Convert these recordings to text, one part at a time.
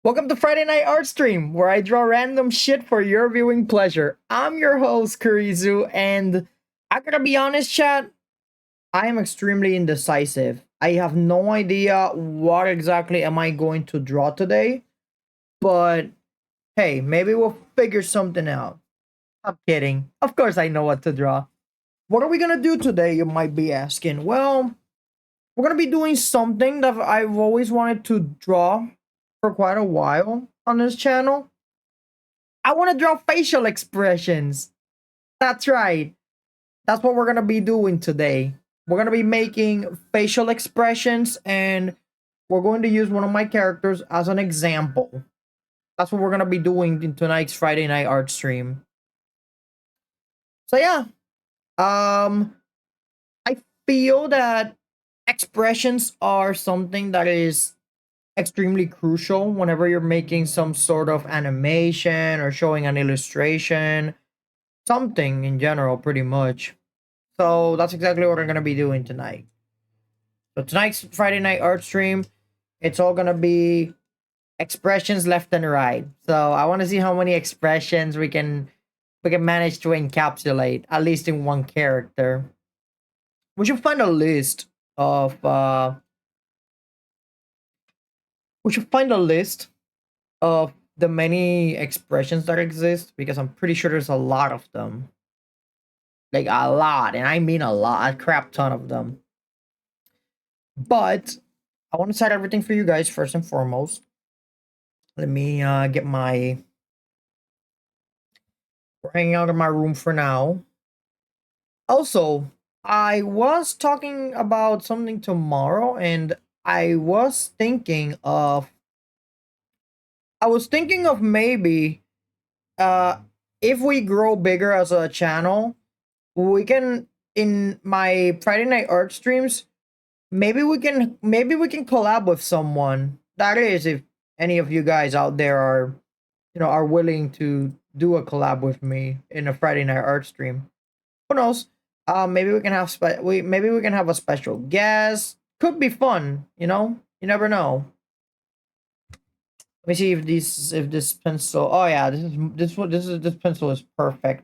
Welcome to Friday Night Art Stream, where I draw random shit for your viewing pleasure. I'm your host, Kurizu, and I gotta be honest, chat, I am extremely indecisive. I have no idea what exactly am I going to draw today, but hey, maybe we'll figure something out. I'm kidding. Of course I know what to draw. What are we gonna do today, you might be asking? Well, we're gonna be doing something that I've always wanted to draw for quite a while on this channel. I want to draw facial expressions. That's right. That's what we're going to be doing today. We're going to be making facial expressions and we're going to use one of my characters as an example. That's what we're going to be doing in tonight's Friday night art stream. So yeah, I feel that expressions are something that is extremely crucial whenever you're making some sort of animation or showing an illustration, something in general, pretty much. So that's exactly what we're gonna be doing tonight. So tonight's Friday night art stream, it's all gonna be expressions left and right. So I want to see how many expressions we can manage to encapsulate at least in one character. We should find a list of we should find a list of the many expressions that exist because I'm pretty sure there's a lot of them. Like a lot, and I mean a lot, a crap ton of them. But I want to set everything for you guys first and foremost. Let me get my. We're hanging out in my room for now. Also, I was talking about something tomorrow, and I was thinking of. I was thinking of maybe, uh, if we grow bigger as a channel, we can in my Friday night art streams. Maybe we can collab with someone. That is, if any of you guys out there are are willing to do a collab with me in a Friday night art stream. Who knows? Maybe we can have maybe we can have a special guest. Could be fun. You never know. Let me see if this pencil. Oh yeah, this pencil is perfect.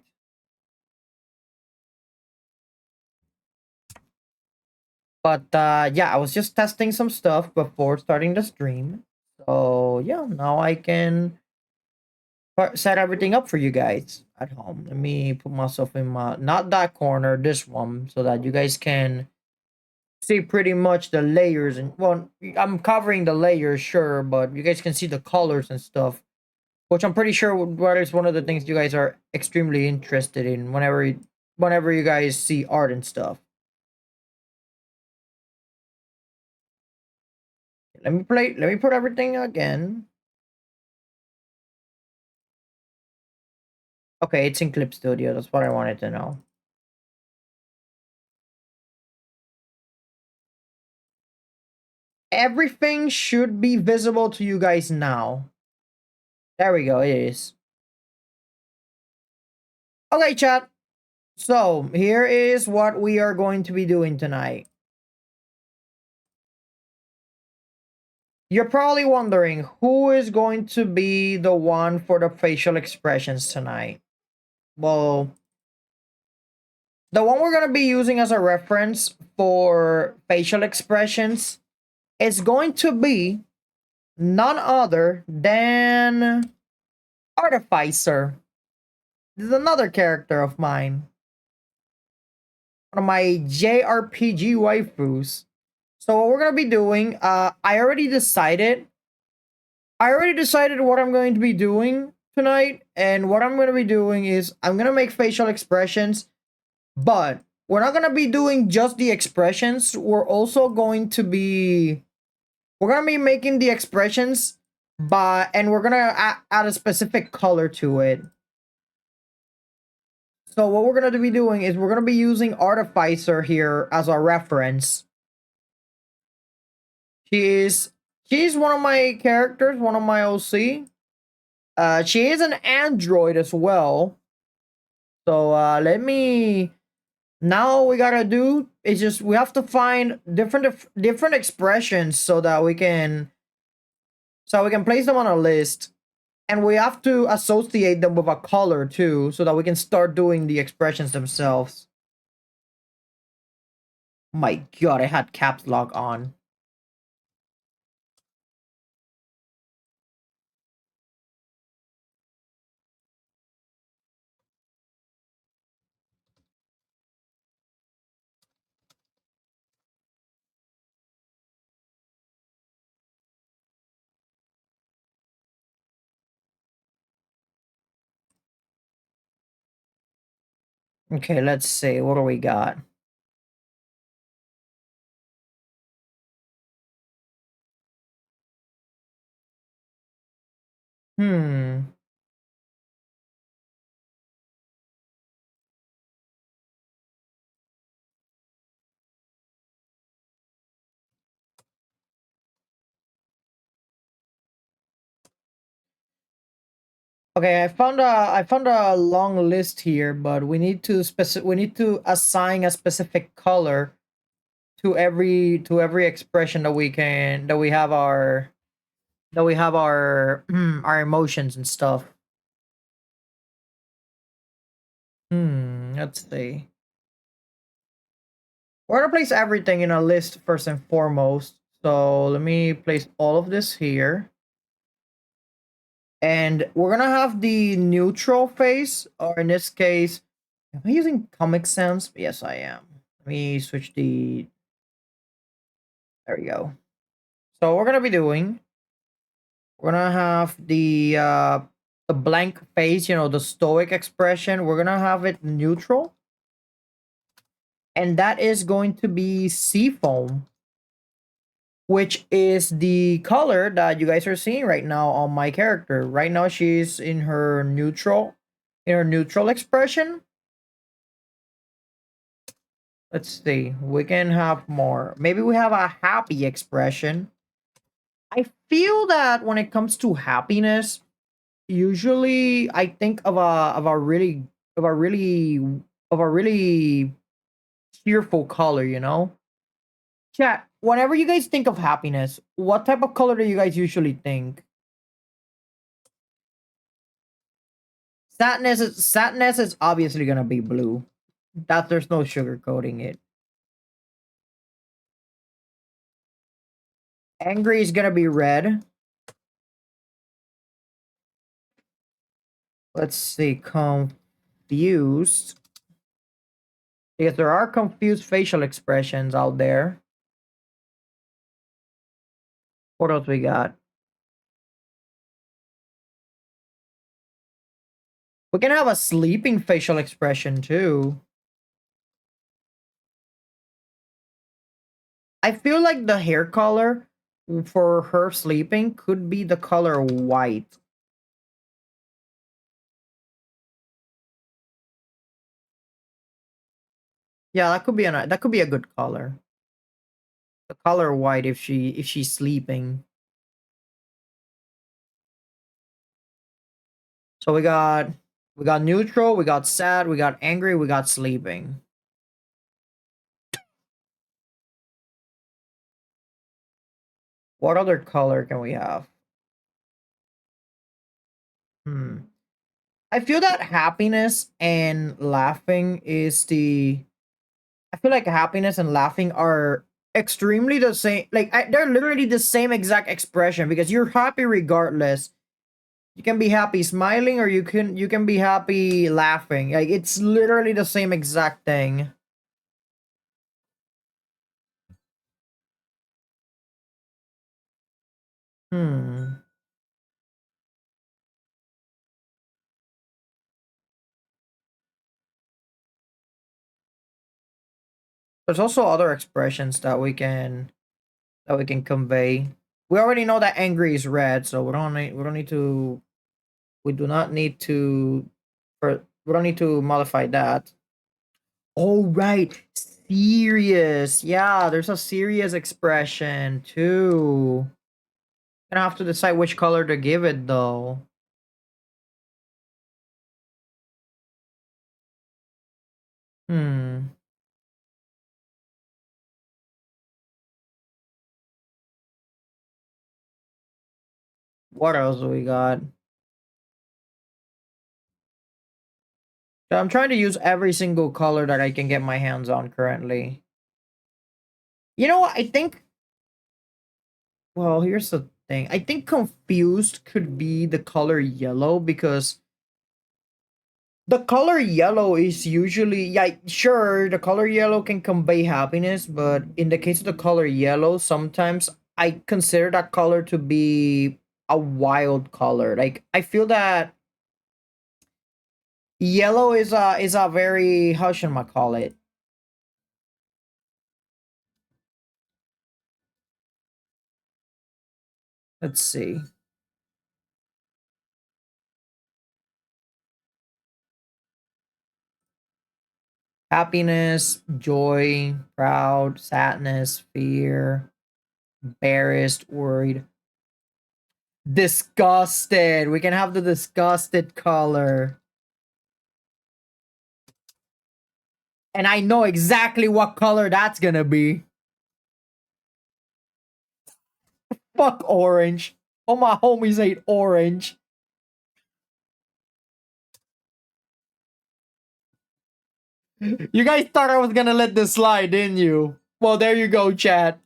But yeah, I was just testing some stuff before starting the stream. So yeah, now I can set everything up for you guys at home. Let me put myself in my not that corner, this one, so that you guys can see pretty much the layers. And well, I'm covering the layers, sure, but you guys can see the colors and stuff, which I'm pretty sure what is one of the things you guys are extremely interested in whenever you guys see art and stuff. Let me put everything again. Okay, it's in Clip Studio. That's what I wanted to know. Everything should be visible to you guys now. There we go. It is. Okay, chat. So here is what we are going to be doing tonight. You're probably wondering who is going to be the one for the facial expressions tonight. Well, the one we're going to be using as a reference for facial expressions is going to be none other than Artificer. This is another character of mine. One of my JRPG waifus. So what we're gonna be doing, I already decided what I'm going to be doing tonight, and what I'm gonna be doing is I'm gonna make facial expressions, but we're not gonna be doing just the expressions. We're gonna be making the expressions, and we're gonna add a specific color to it. So what we're gonna be doing is we're gonna be using Artificer here as our reference. She's one of my characters, one of my OC. She is an android as well. So let me. Now we gotta do is just we have to find different expressions so that we can So we can place them on a list, and we have to associate them with a color too, so that we can start doing the expressions themselves. My god, I had caps lock on. Okay, let's see. What do we got? Hmm. Okay, I found a long list here, but we need to assign a specific color to every expression that we have our our emotions and stuff. Let's see. We're gonna place everything in a list first and foremost. So let me place all of this here. And we're gonna have the neutral face, or in this case, am I using Comic Sans? Yes, I am. Let me switch the. There we go. So we're gonna be doing. We're gonna have the blank face, you know, the stoic expression. We're gonna have it neutral, and that is going to be Seafoam, which is the color that you guys are seeing right now on my character. Right now, she's in her neutral expression. Let's see. We can have more. Maybe we have a happy expression. I feel that when it comes to happiness, usually I think of a really of a really cheerful color, you know? Chat, whenever you guys think of happiness, what type of color do you guys usually think? Sadness is obviously gonna be blue. That there's no sugarcoating it. Angry is gonna be red. Let's see, confused. Because there are confused facial expressions out there. What else we got? We can have a sleeping facial expression too. I feel like the hair color for her sleeping could be the color white. Yeah, that could be a good color. The color white if she's sleeping. So we got neutral, we got sad, we got angry, we got sleeping. What other color can we have? Hmm. I feel that happiness and laughing is the I feel like happiness and laughing are extremely the same. Like they're literally the same exact expression because you're happy regardless. You can be happy smiling or you can be happy laughing. Like it's literally the same exact thing. Hmm. There's also other expressions that we can convey. We already know that angry is red, so we don't need to we do not need to we don't need to modify that. Oh right, serious. Yeah, there's a serious expression too. Gonna have to decide which color to give it though. Hmm. What else do we got? So I'm trying to use every single color that I can get my hands on currently. You know what? I think. Well, here's the thing. I think confused could be the color yellow because the color yellow is usually, yeah, sure, the color yellow can convey happiness, but in the case of the color yellow, sometimes I consider that color to be a wild color. Like I feel that yellow is a very, how should I call it? Let's see. Happiness, joy, proud, sadness, fear, embarrassed, worried, disgusted. We can have the disgusted color. And I know exactly what color that's gonna be. Fuck orange. All my homies hate orange. You guys thought I was gonna let this slide, didn't you? Well, there you go, chat.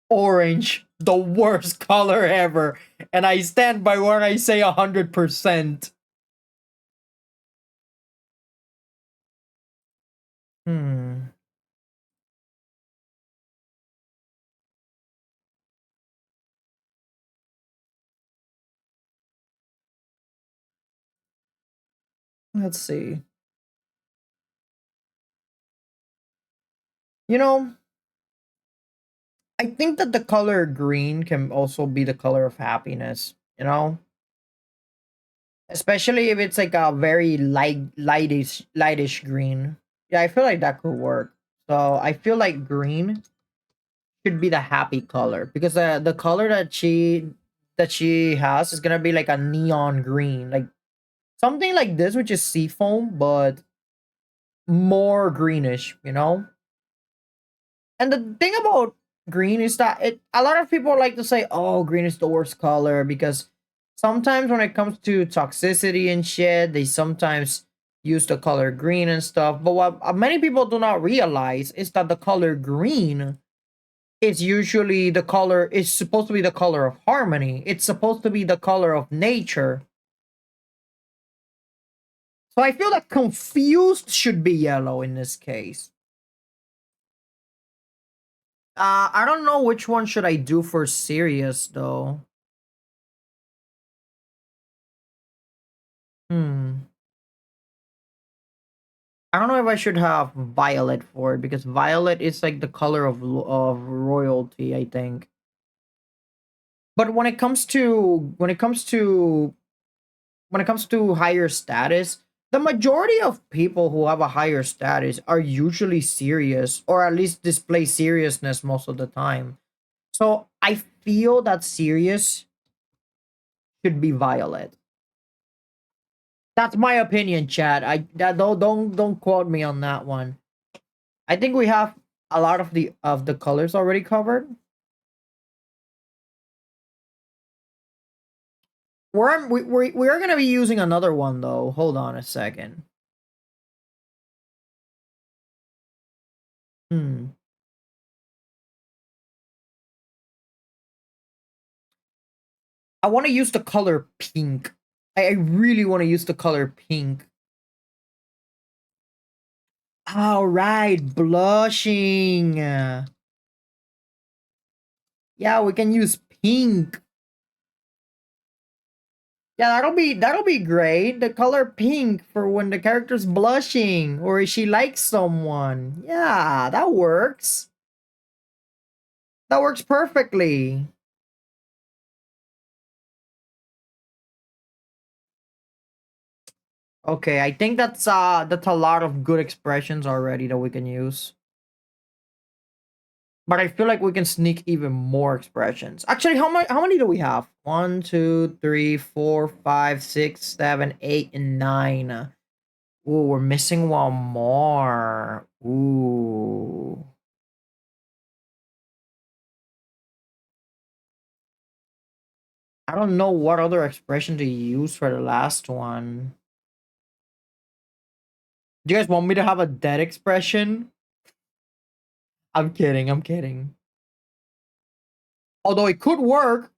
Orange, the worst color ever. And I stand by what I say 100%. Hmm. Let's see. You know, I think that the color green can also be the color of happiness, you know? Especially if it's like a very lightish green. Yeah, I feel like that could work. So I feel like green should be the happy color because the color that she has is gonna be like a neon green, like something like this, which is seafoam, but more greenish, you know? And the thing about green is that it a lot of people like to say, "Oh, green is the worst color," because sometimes when it comes to toxicity and shit, they sometimes use the color green and stuff. But what many people do not realize is that the color green is usually the color is supposed to be the color of harmony. It's supposed to be the color of nature. So I feel that confused should be yellow in this case. I don't know which one should I do for serious though. Hmm. I don't know if I should have violet for it because violet is like the color of royalty, I think. But when it comes to higher status, the majority of people who have a higher status are usually serious or at least display seriousness most of the time. So I feel that serious should be violet. That's my opinion, Chad. Don't quote me on that one. I think we have a lot of the colors already covered. We are gonna be using another one though. Hold on a second. Hmm. I want to use the color pink. I really want to use the color pink. All right, blushing. Yeah, we can use pink. Yeah, that'll be great. The color pink for when the character's blushing or she likes someone. Yeah, that works. That works perfectly. Okay, I think that's a lot of good expressions already that we can use. But I feel like we can sneak even more expressions. Actually, how many do we have? One, two, three, four, five, six, seven, eight, and nine. Ooh, we're missing one more. Ooh. I don't know what other expression to use for the last one. Do you guys want me to have a dead expression? I'm kidding, I'm kidding. Although it could work.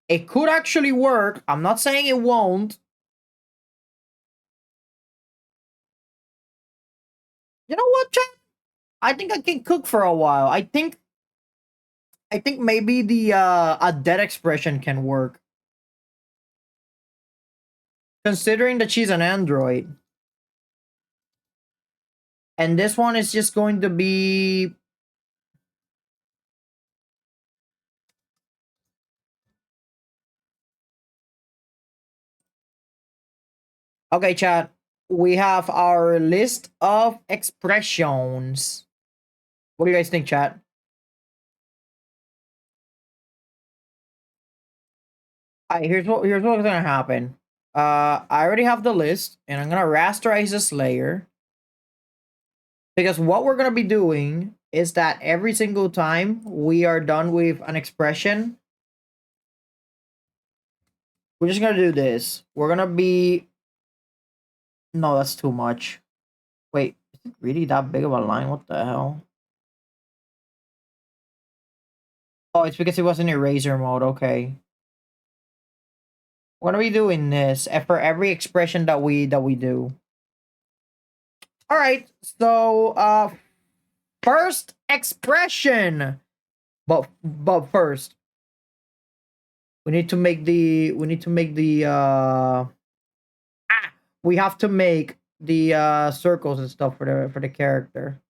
It could actually work. I'm not saying it won't. You know what, chat? I think I can cook for a while. I think maybe the a dead expression can work. Considering that she's an android. And this one is just going to be okay, chat. We have our list of expressions. What do you guys think, chat? Alright, here's what's gonna happen. I already have the list, and I'm gonna rasterize this layer. Because what we're gonna be doing is that every single time we are done with an expression, we're just gonna do this. We're gonna be no, that's too much. Wait, is it really that big of a line? What the hell? Oh, it's because it was in eraser mode. Okay. We're gonna be doing this for every expression that we do. All right. So, first expression. But first, we need to make the we have to make the circles and stuff for the character.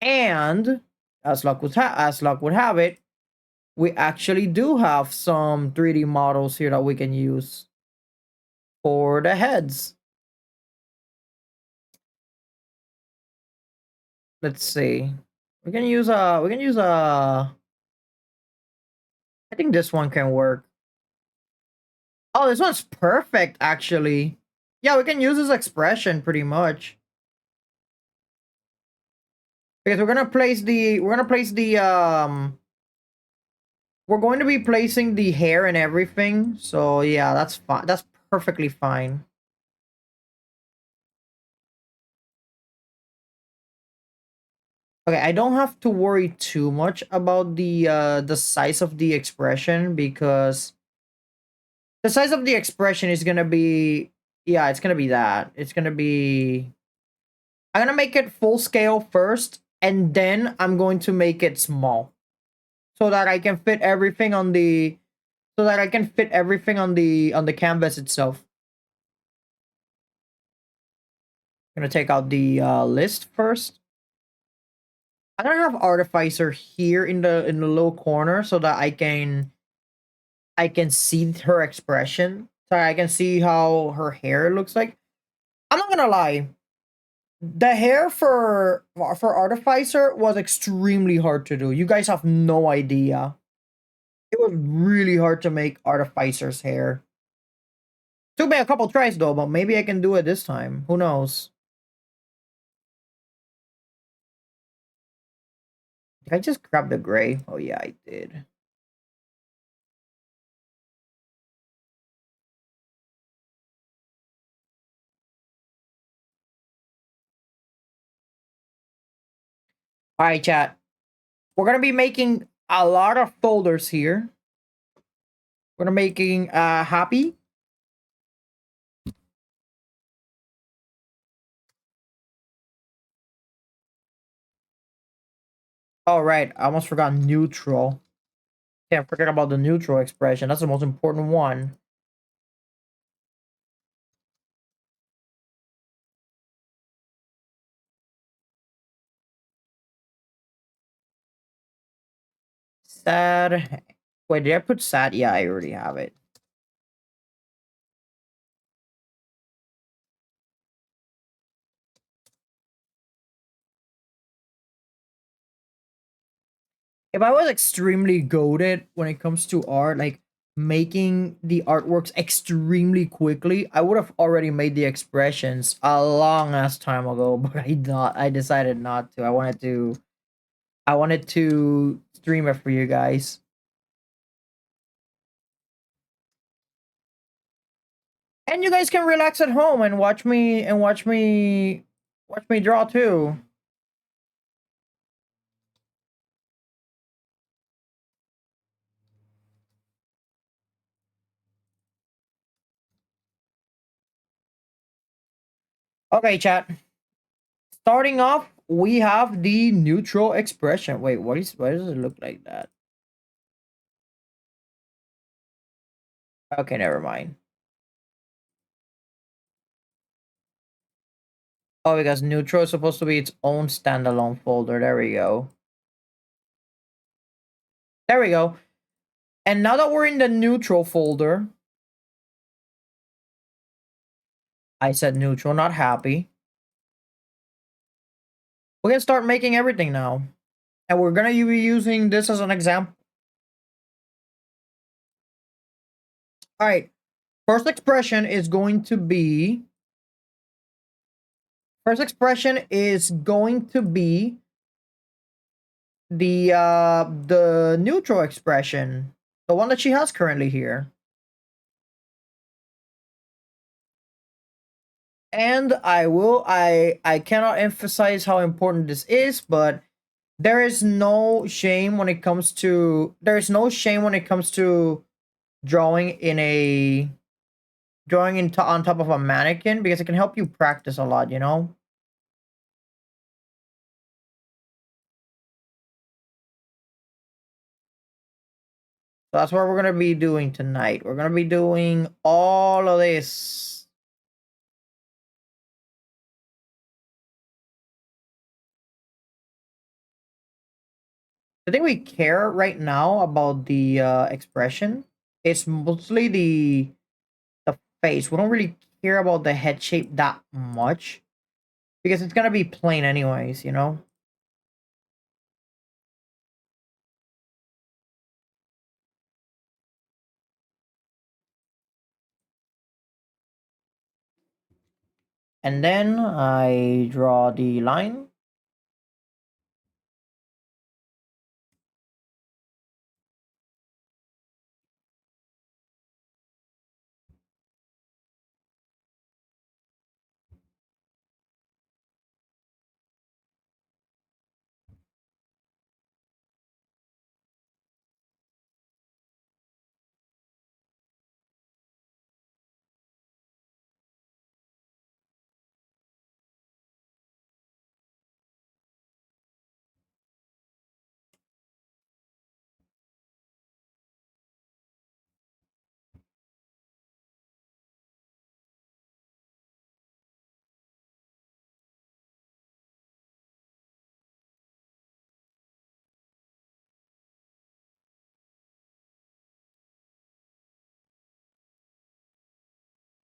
And as luck would have it, we actually do have some 3D models here that we can use for the heads. Let's see. We can use a I think this one can work. Oh, this one's perfect actually. Yeah, we can use this expression pretty much. Because we're going to be placing the hair and everything. So yeah, that's fine. That's perfectly fine. Okay, I don't have to worry too much about the size of the expression because the size of the expression is gonna be yeah, it's gonna be that. It's gonna be I'm gonna make it full scale first, and then I'm going to make it small. So that I can fit everything on the on the canvas itself. I'm gonna take out the list first. I'm gonna have Artificer here in the little corner so that I can see her expression. So I can see how her hair looks like. I'm not gonna lie. The hair for Artificer was extremely hard to do. You guys have no idea. It was really hard to make Artificer's hair. Took me a couple tries though, but maybe I can do it this time. Who knows? Did I just grab the gray? Oh yeah, I did. Alright, chat. We're gonna be making a lot of folders here. We're gonna making happy. All right, I almost forgot neutral. Can't forget about the neutral expression. That's the most important one. Sad. Wait, did I put sad? Yeah, I already have it. If I was extremely goated when it comes to art, like making the artworks extremely quickly, I would have already made the expressions a long ass time ago, but I decided not to. I wanted to stream it for you guys. And you guys can relax at home and watch me draw too. Okay, chat. Starting off, we have the neutral expression. Wait, why does it look like that? Okay, never mind. Oh, because neutral is supposed to be its own standalone folder. There we go. There we go. And now that we're in the neutral folder, I said neutral, not happy. We can start making everything now. And we're gonna be using this as an example. All right. First expression is going to be the neutral expression, the one that she has currently here. And I cannot emphasize how important this is, but there's no shame when it comes to drawing in a on top of a mannequin, because it can help you practice a lot, you know? So that's what we're gonna be doing tonight. We're gonna be doing all of this. The thing we care right now about the expression is mostly the face. We don't really care about the head shape that much, because it's gonna be plain anyways, you know? And then I draw the line.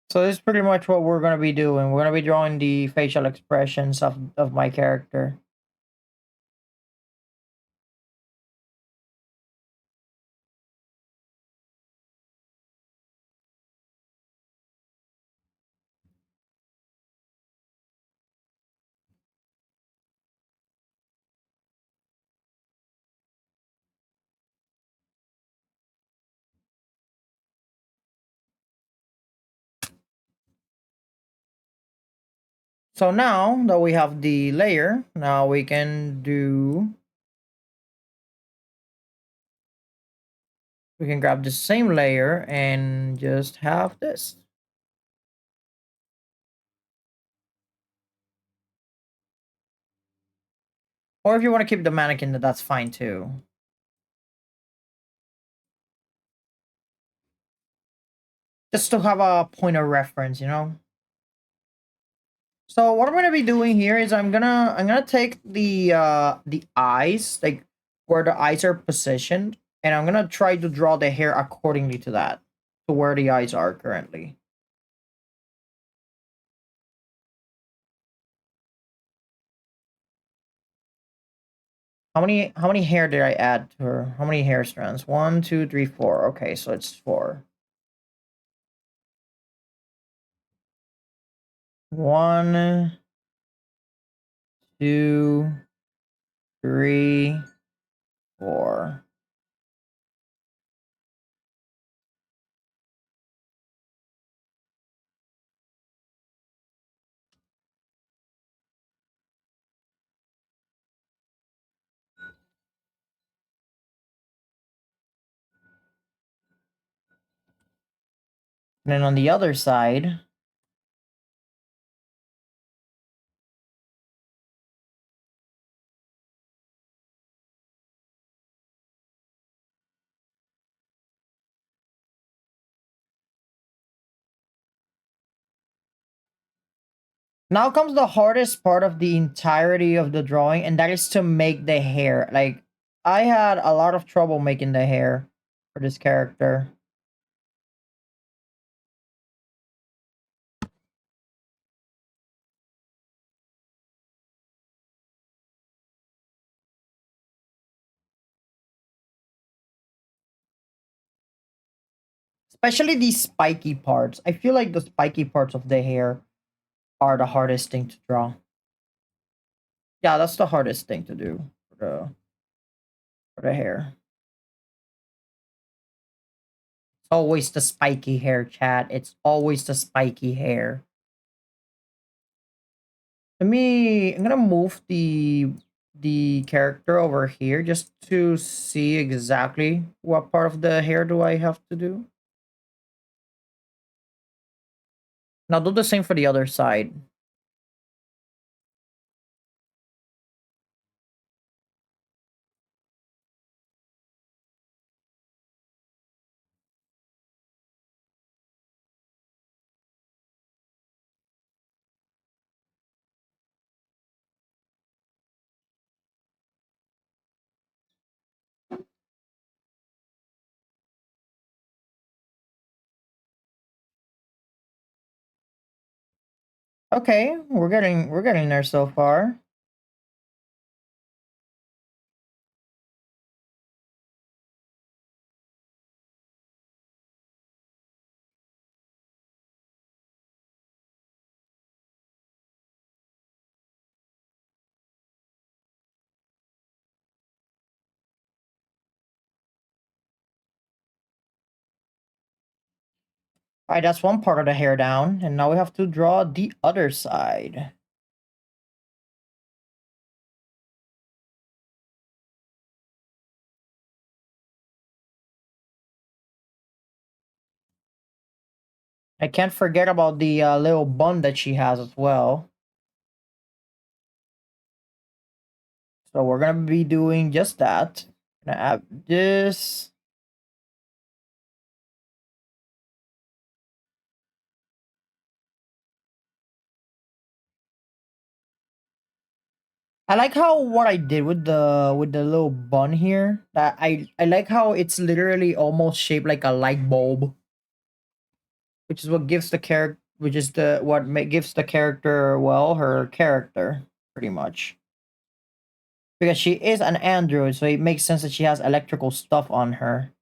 So this is pretty much what we're gonna be doing. We're gonna be drawing the facial expressions of my character. So now that we have the layer, now we can grab the same layer and just have this. Or if you want to keep the mannequin, that's fine too. Just to have a point of reference, you know? So what I'm gonna be doing here is I'm gonna take the eyes, like where the eyes are positioned, and I'm gonna try to draw the hair accordingly to that, to where the eyes are currently. How many hair did I add to her? How many hair strands? 1, 2, 3, 4. Okay, so it's 4. 1, 2, 3, 4. And then on the other side, now comes the hardest part of the entirety of the drawing, and that is to make the hair. Like, I had a lot of trouble making the hair for this character. Especially these spiky parts. I feel like the spiky parts of the hair are the hardest thing to draw. Yeah, that's the hardest thing to do for the hair. It's always the spiky hair, chat. It's always the spiky hair. I'm gonna move the character over here just to see exactly what part of the hair do I have to do. Now do the same for the other side. Okay, we're getting there so far. Alright, that's one part of the hair down, and now we have to draw the other side. I can't forget about the little bun that she has as well. So we're gonna be doing just that. Gonna add this. I like how what I did with the little bun here. That I like how it's literally almost shaped like a light bulb, which is what gives the character, which is the gives the character, well, her character pretty much, because she is an android, so it makes sense that she has electrical stuff on her.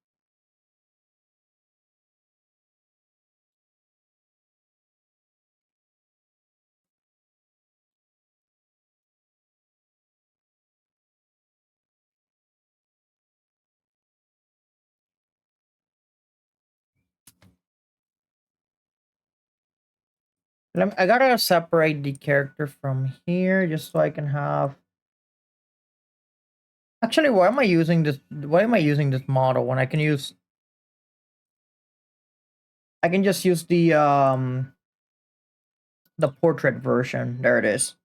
I gotta separate the character from here just so I can have. Actually, why am I using this? Why am I using this model when I can use? I can just use the portrait version. There it is.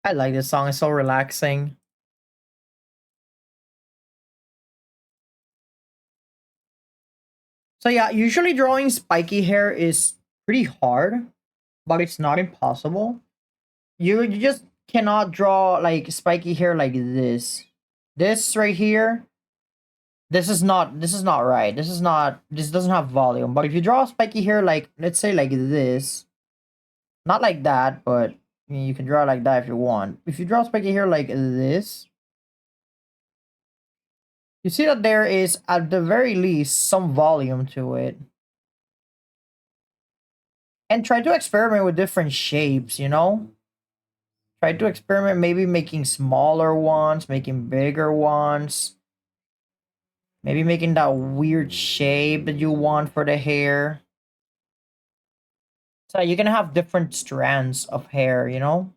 I like this song. It's so relaxing. So yeah, usually drawing spiky hair is pretty hard, but it's not impossible. You just cannot draw like spiky hair like this. This right here, this is not right. This doesn't have volume. But if you draw spiky hair like, let's say like this, not like that, but I mean, you can draw like that if you want. If you draw spiky hair like this, you see that there is at the very least some volume to it. And try to experiment with different shapes, you know? Try to experiment, maybe making smaller ones, making bigger ones, maybe making that weird shape that you want for the hair. So you can have different strands of hair, you know?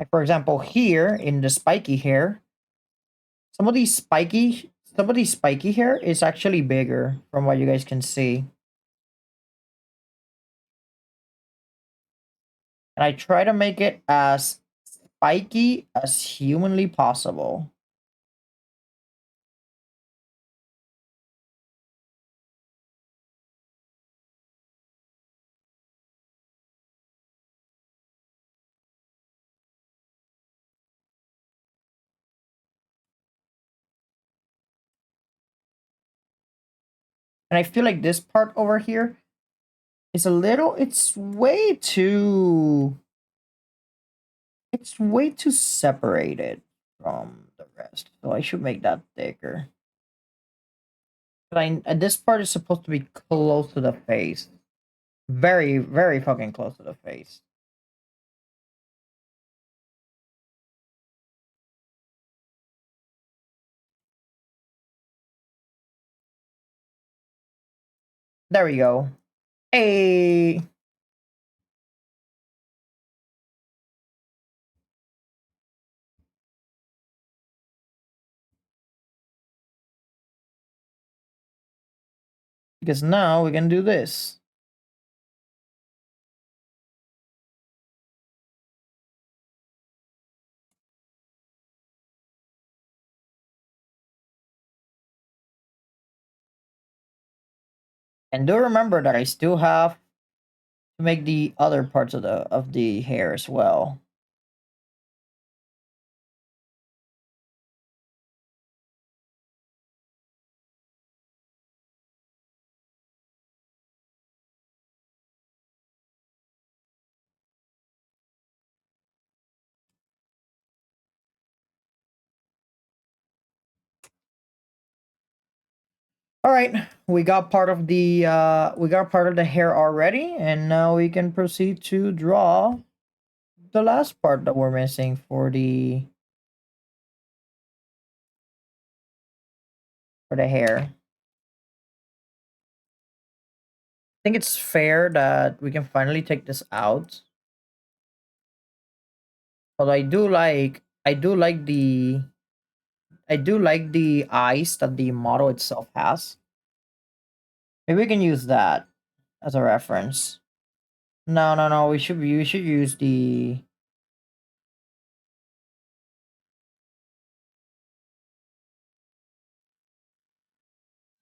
Like for example, here in the spiky hair, some of these spiky hair is actually bigger from what you guys can see. And I try to make it as spiky as humanly possible. And I feel like this part over here is a little, it's way too separated from the rest. So I should make that thicker. But this part is supposed to be close to the face. Very, very fucking close to the face. There we go. Hey! Because now we can do this. And do remember that I still have to make the other parts of the hair as well. All right, we got part of the hair already, and now we can proceed to draw the last part that we're missing for the hair. I think it's fair that we can finally take this out. But I do like the eyes that the model itself has. Maybe we can use that as a reference. No, no, no. We should use the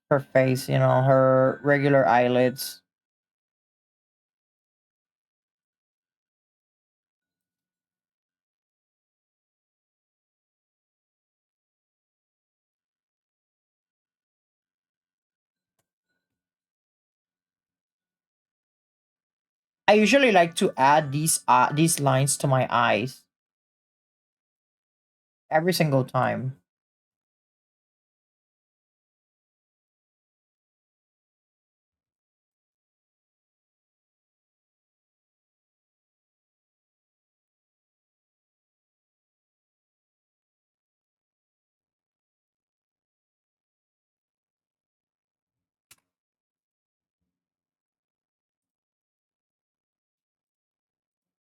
her face. You know, her regular eyelids. I usually like to add these lines to my eyes every single time.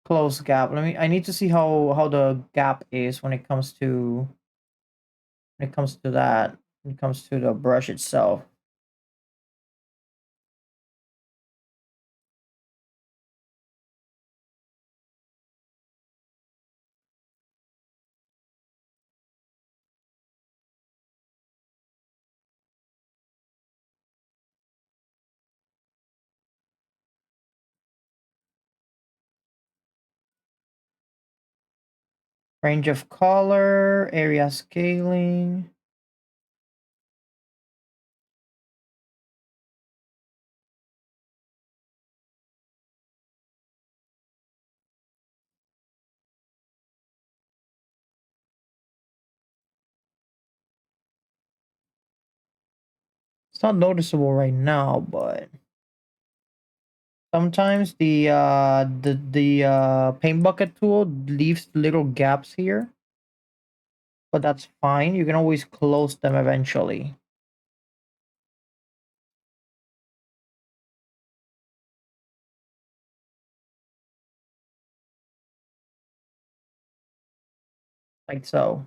Close gap. Let me. I need to see how the gap is when it comes to that. When it comes to the brush itself. Range of color, area scaling. It's not noticeable right now, but Sometimes the paint bucket tool leaves little gaps here, but that's fine. You can always close them eventually. Like so.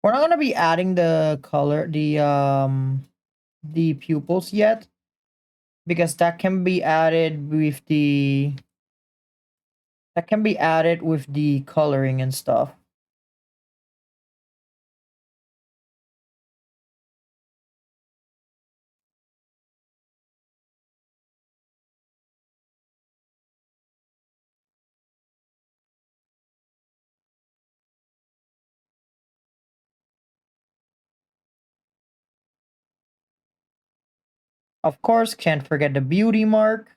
We're not gonna be adding the color, the pupils yet, because that can be added with the coloring and stuff. Of course, can't forget the beauty mark.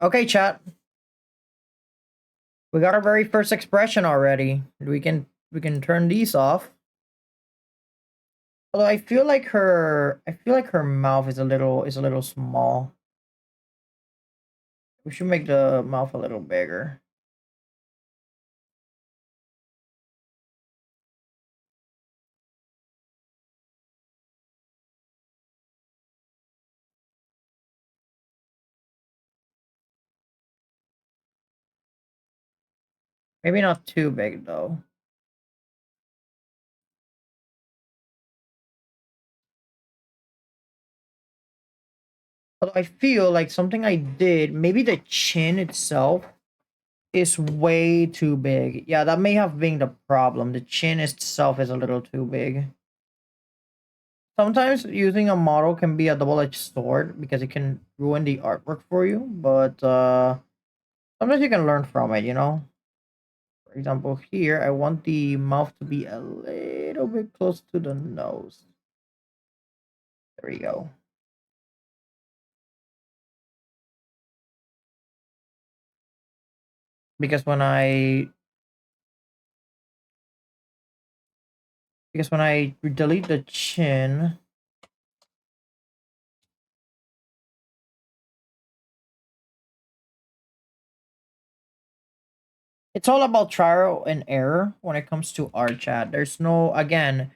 Okay, chat. We got our very first expression already. We can turn these off. Although I feel like her mouth is a little small. We should make the mouth a little bigger. Maybe not too big though. Although I feel like something I did, maybe the chin itself is way too big. Yeah, that may have been the problem. The chin itself is a little too big. Sometimes using a model can be a double-edged sword because it can ruin the artwork for you, but sometimes you can learn from it, you know? For example, here I want the mouth to be a little bit close to the nose. There we go. Because when I delete the chin, it's all about trial and error when it comes to art, chat. There's no, again,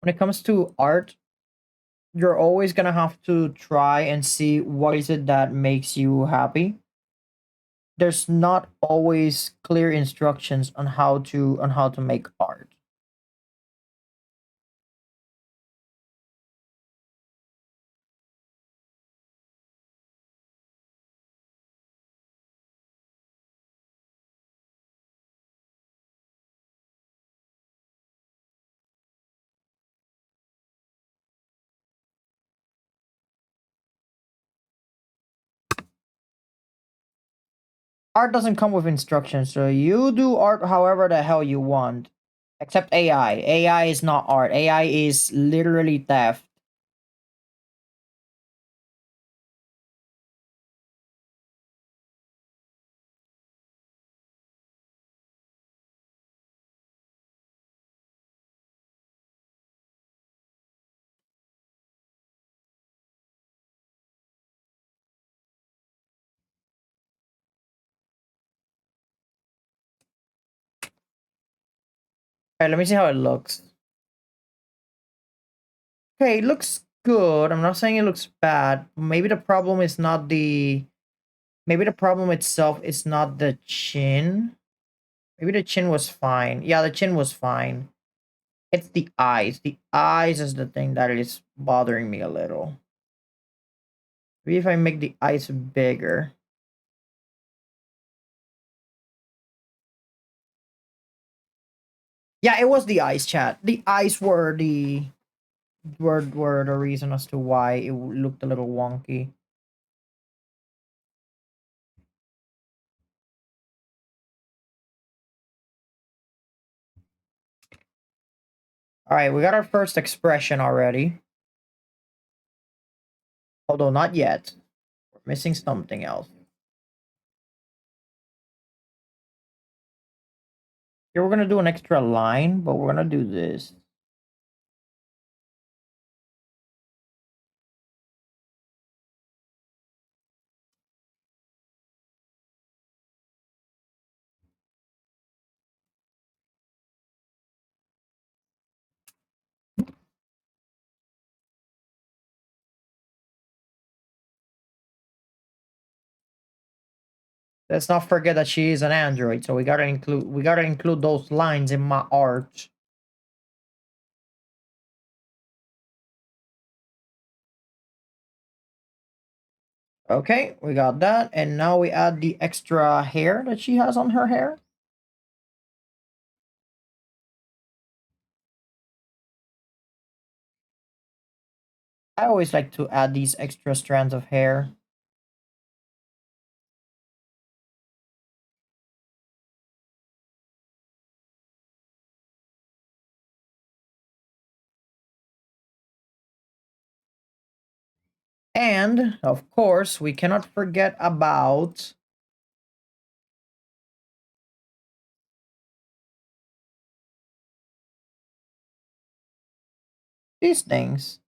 when it comes to art, you're always gonna have to try and see what is it that makes you happy. There's not always clear instructions on how to make art. Art doesn't come with instructions, so you do art however the hell you want. Except AI. AI is not art. AI is literally theft. Alright, let me see how it looks. Okay, it looks good. I'm not saying it looks bad. Maybe the problem itself is not the chin. Maybe the chin was fine. Yeah, the chin was fine. It's the eyes. The eyes is the thing that is bothering me a little. Maybe if I make the eyes bigger. Yeah, it was the eyes, chat. The eyes were the reason as to why it looked a little wonky. All right, we got our first expression already. Although not yet. We're missing something else. Here we're gonna do an extra line, but we're gonna do this. Let's not forget that she is an android, so we gotta include those lines in my art. Okay, we got that, and now we add the extra hair that she has on her hair. I always like to add these extra strands of hair. And, of course, we cannot forget about these things.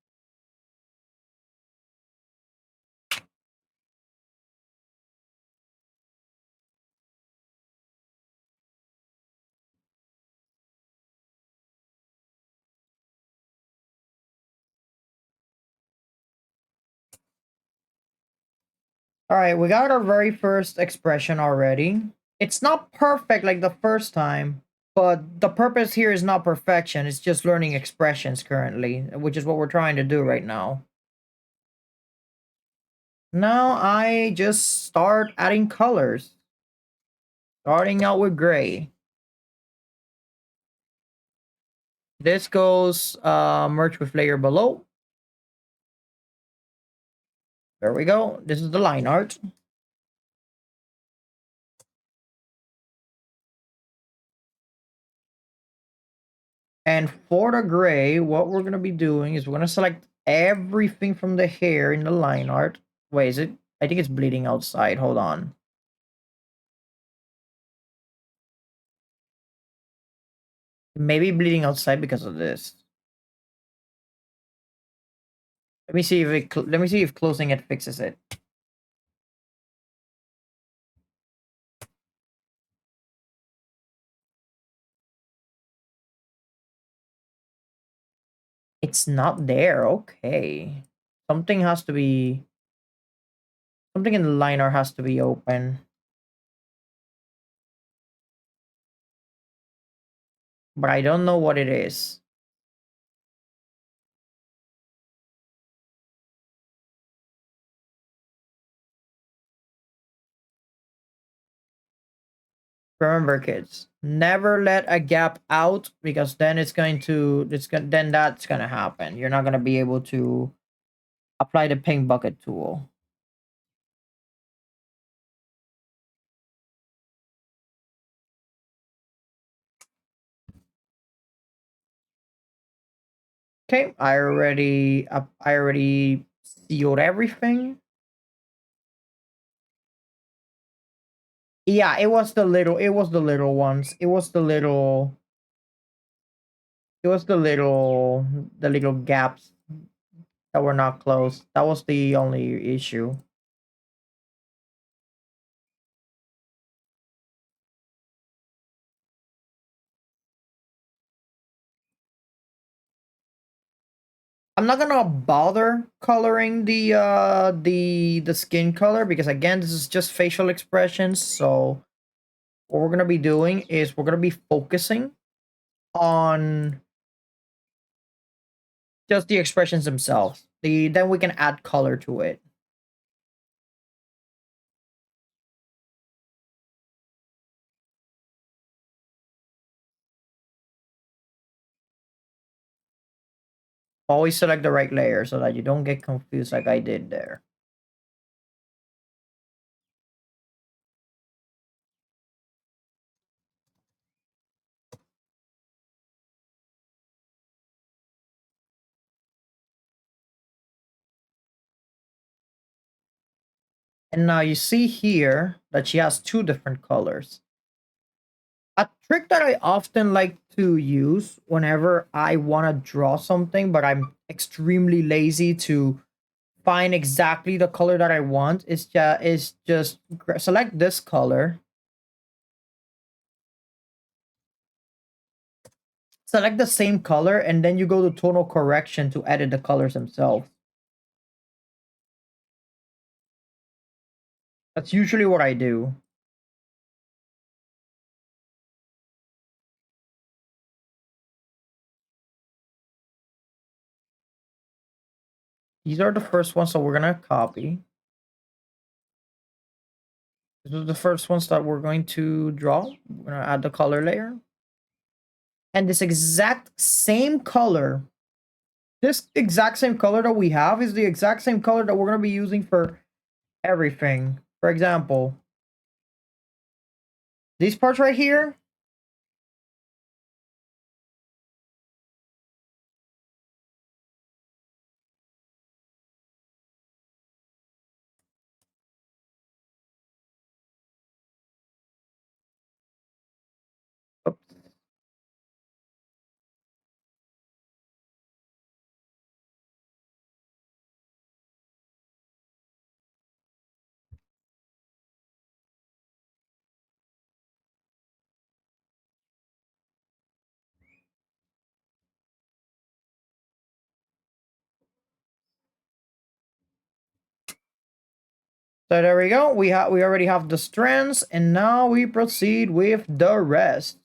All right, we got our very first expression already. It's not perfect like the first time, but the purpose here is not perfection. It's just learning expressions currently, which is what we're trying to do right now. Now I just start adding colors. Starting out with gray. This goes merge with layer below. There we go. This is the line art. And for the gray, what we're going to be doing is we're going to select everything from the hair in the line art. Wait, is it? I think it's bleeding outside. Hold on. Maybe bleeding outside because of this. Let me see if closing it fixes it. It's not there. Okay. Something has to be something in the line art has to be open. But I don't know what it is. Remember, kids, never let a gap out because then then that's gonna happen. You're not gonna be able to apply the pink bucket tool. Okay, I already sealed everything. Yeah, it was the little ones. It was the little gaps that were not closed. That was the only issue. I'm not gonna bother coloring the skin color because again this is just facial expressions. So what we're gonna be doing is we're gonna be focusing on just the expressions themselves. Then we can add color to it. Always select the right layer so that you don't get confused like I did there. And now you see here that she has two different colors. A trick that I often like to use whenever I want to draw something, but I'm extremely lazy to find exactly the color that I want, is just select this color, select the same color, and then you go to tonal correction to edit the colors themselves. That's usually what I do. These are the first ones that we're gonna copy. This is the first ones that we're going to draw. We're gonna add the color layer. And this exact same color, this exact same color that we have is the exact same color that we're gonna be using for everything. For example, these parts right here, oops. So there we go. We already have the strands, and now we proceed with the rest.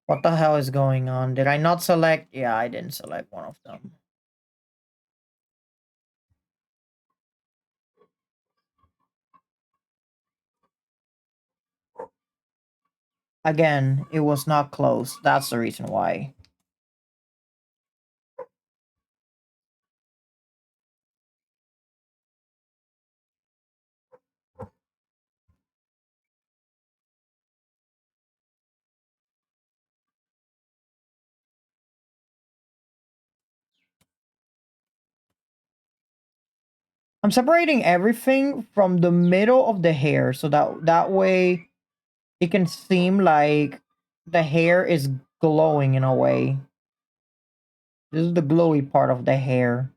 What the hell is going on? Did I not select? Yeah, I didn't select one of them. Again, it was not close. That's the reason why. I'm separating everything from the middle of the hair so that way it can seem like the hair is glowing in a way. This is the glowy part of the hair.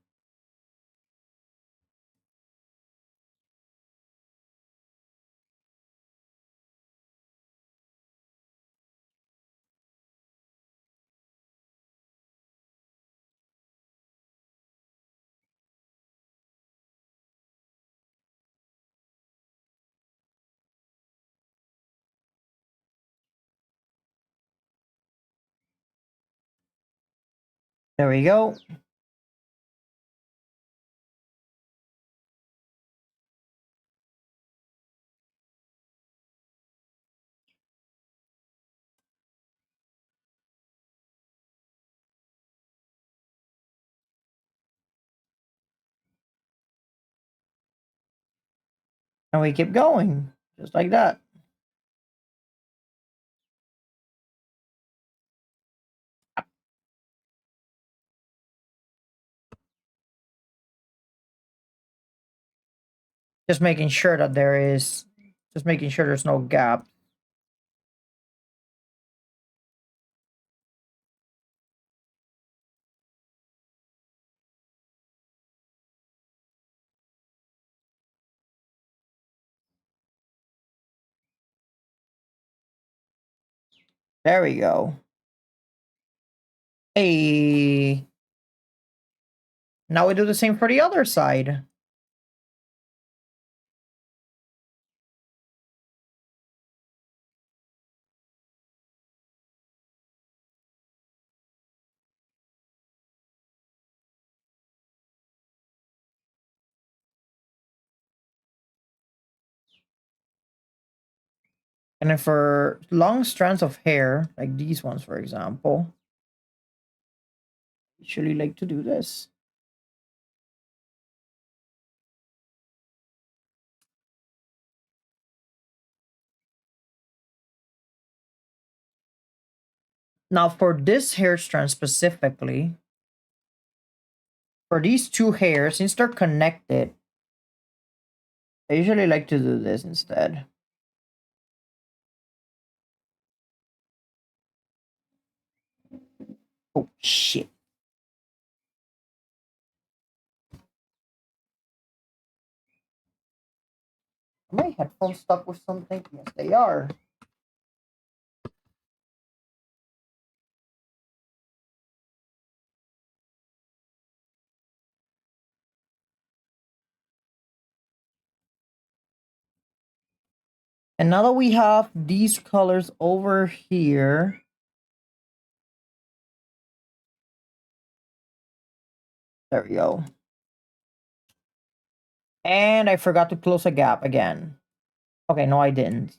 There we go. And we keep going. Just like that. Just making sure that just making sure there's no gap. There we go. Hey. Now we do the same for the other side. And then for long strands of hair, like these ones, for example, I usually like to do this. Now, for this hair strand specifically, for these two hairs, since they're connected, I usually like to do this instead. Oh, shit. Are my headphones stuck with something? Yes, they are. And now that we have these colors over here, there we go. And I forgot to close a gap again. Okay, no, I didn't.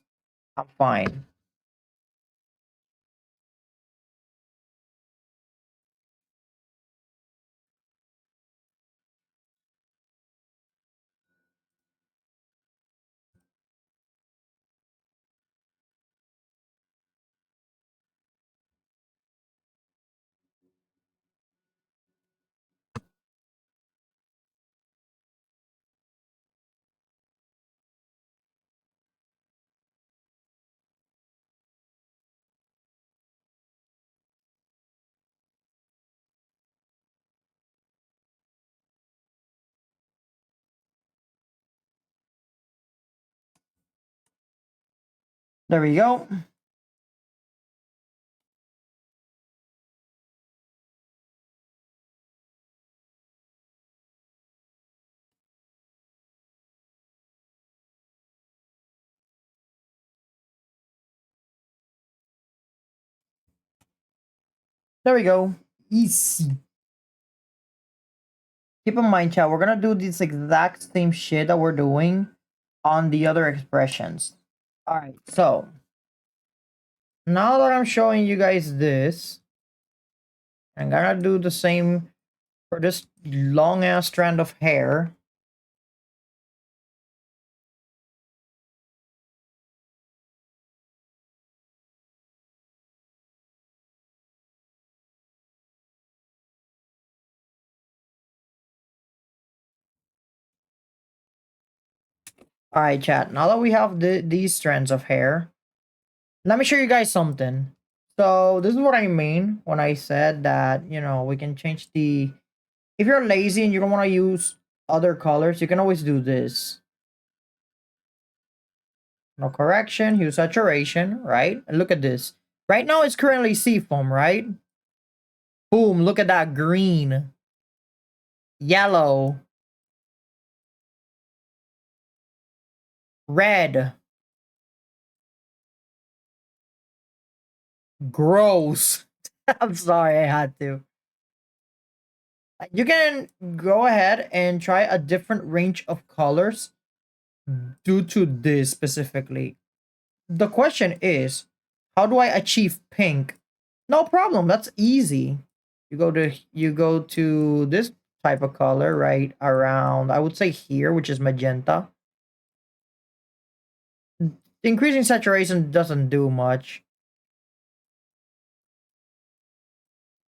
I'm fine. There we go. There we go. Easy. Keep in mind, chat, we're gonna do this exact same shit that we're doing on the other expressions. Alright, so now that I'm showing you guys this, I'm gonna do the same for this long ass strand of hair. Alright, chat, now that we have these strands of hair, let me show you guys something. So this is what I mean when I said that, you know, we can change the... If you're lazy and you don't want to use other colors, you can always do this. No correction, hue saturation, right? And look at this. Right now it's currently seafoam, right? Boom, look at that green, yellow, red. Gross. I'm sorry, I had to. You can go ahead and try a different range of colors due to this specifically. The question is, how do I achieve pink? No problem, that's easy. You go to this type of color right around, I would say here, which is magenta. Increasing saturation doesn't do much,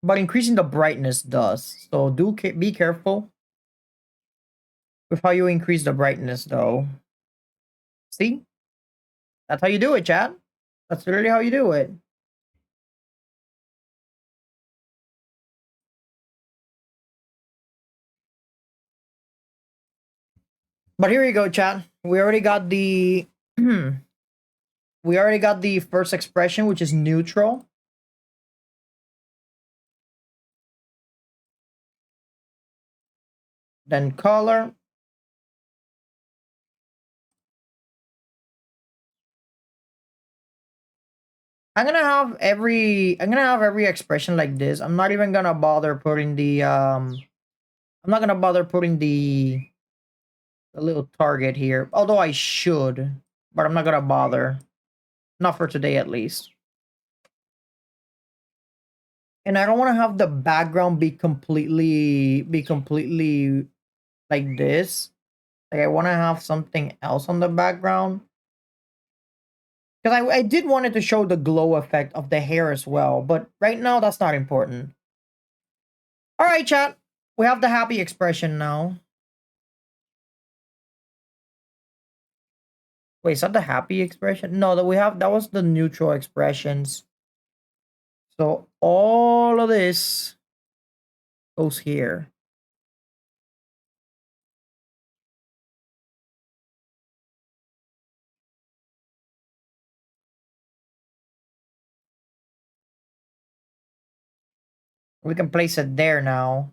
but increasing the brightness does. So be careful with how you increase the brightness though. See? That's how you do it, chat. That's literally how you do it. But here you go, chat. We already got the we already got the first expression, which is neutral. Then color. I'm gonna have every expression like this. I'm not even gonna bother putting the I'm not gonna bother putting the little target here. Although I should, but I'm not gonna bother. Not for today, at least. And I don't want to have the background be completely like this. Like I want to have something else on the background. Because I did want it to show the glow effect of the hair as well, but right now that's not important. All right, chat. We have the happy expression now. Wait, is that the happy expression? No, that was the neutral expressions. So all of this goes here. We can place it there now.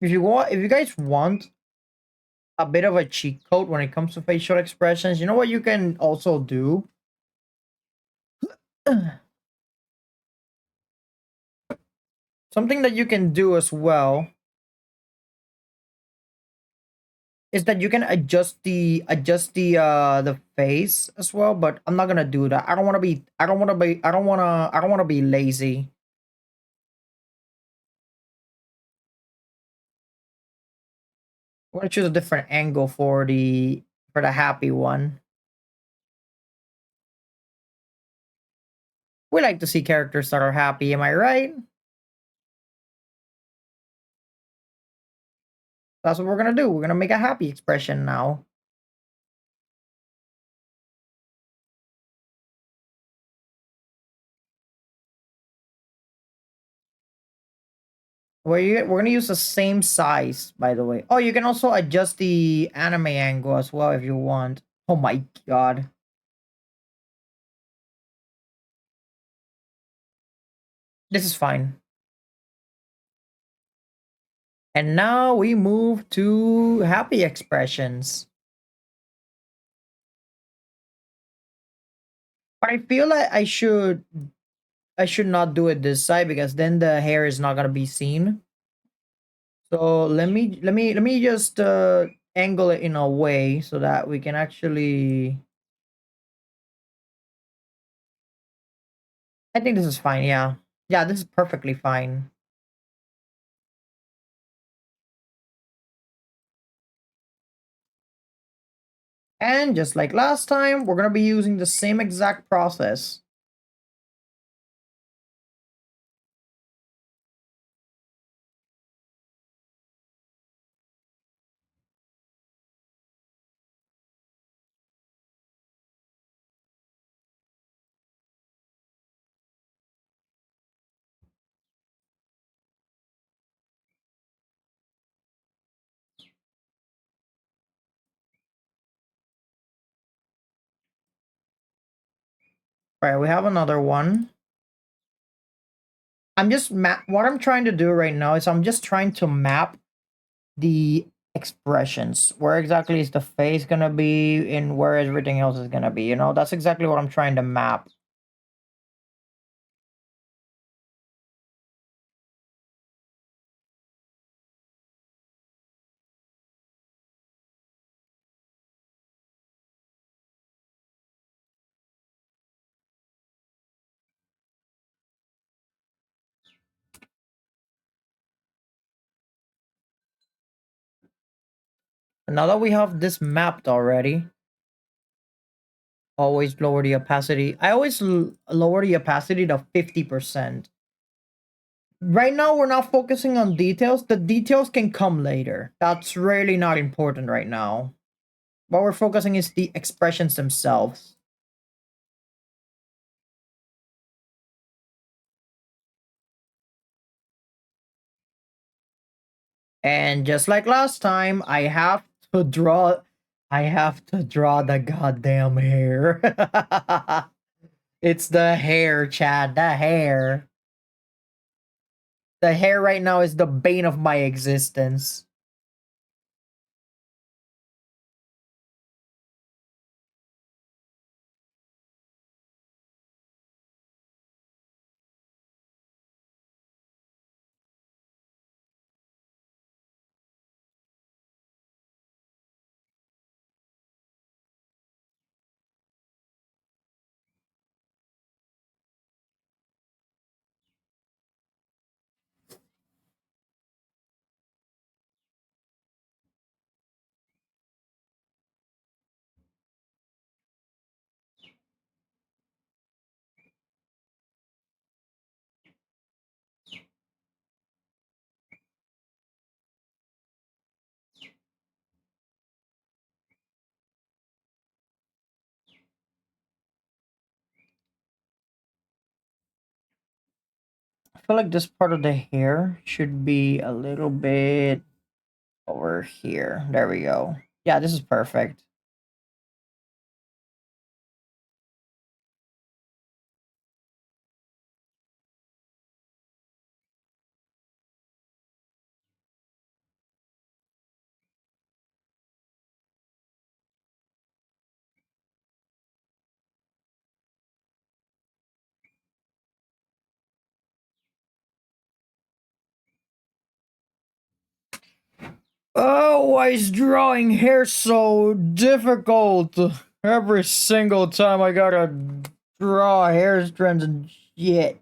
If you guys want a bit of a cheat code when it comes to facial expressions, you know what you can also do? Something that you can do as well is that you can adjust the face as well, but I'm not gonna do that. I don't wanna be lazy. I'm gonna choose a different angle for the happy one. We like to see characters that are happy, am I right? That's what we're gonna do. We're gonna make a happy expression now. We're gonna use the same size, by the way. Oh, you can also adjust the anime angle as well if you want. Oh my god. This is fine. And now we move to happy expressions. But I feel like I should not do it this side because then the hair is not gonna be seen. So let me just angle it in a way so that we can actually. I think this is fine. Yeah, yeah, this is perfectly fine. And just like last time, we're gonna be using the same exact process. All right, we have another one. What I'm trying to do right now is I'm just trying to map the expressions. Where exactly is the face gonna be and where everything else is gonna be, That's exactly what I'm trying to map. And now that we have this mapped already, always lower the opacity. I always lower the opacity to 50%. Right now, we're not focusing on details. The details can come later. That's really not important right now. What we're focusing is the expressions themselves. And just like last time, I have to draw the goddamn hair. It's the hair, Chad, the hair. The hair right now is the bane of my existence. I feel like this part of the hair should be a little bit over here. There we go. Yeah, this is perfect. Oh, why is drawing hair so difficult? Every single time I gotta draw hair strands and shit.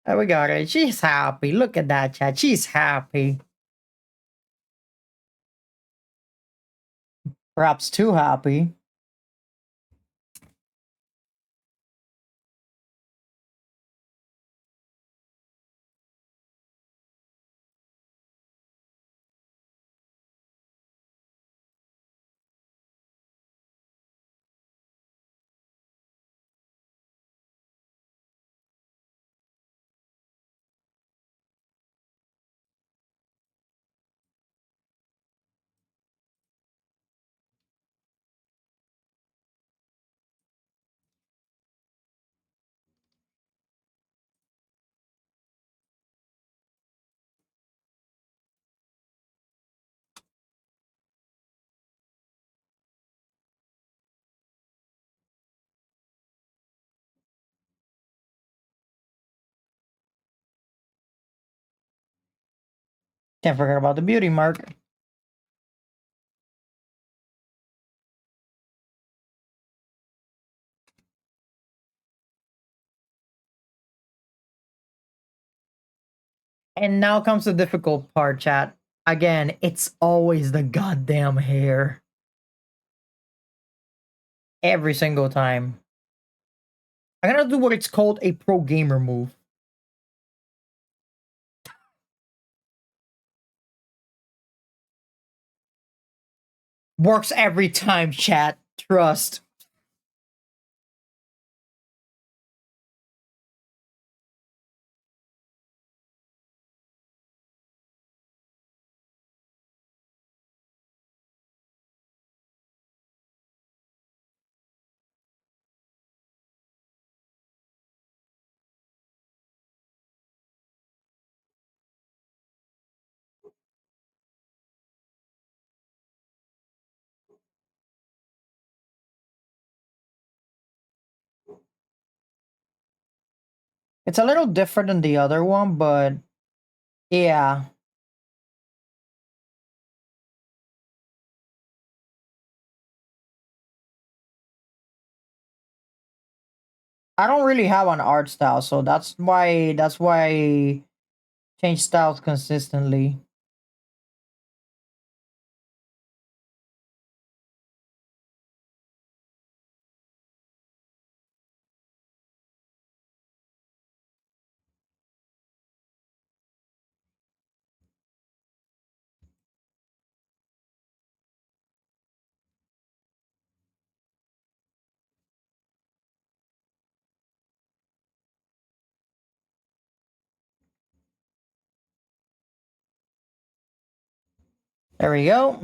Oh, we got it. She's happy. Look at that, chat. She's happy. Perhaps too happy. Can't forget about the beauty mark. And now comes the difficult part, chat. Again, it's always the goddamn hair. Every single time. I'm gonna do what it's called a pro gamer move. Works every time, chat. Trust. It's a little different than the other one, but yeah. I don't really have an art style, so that's why I change styles consistently. There we go.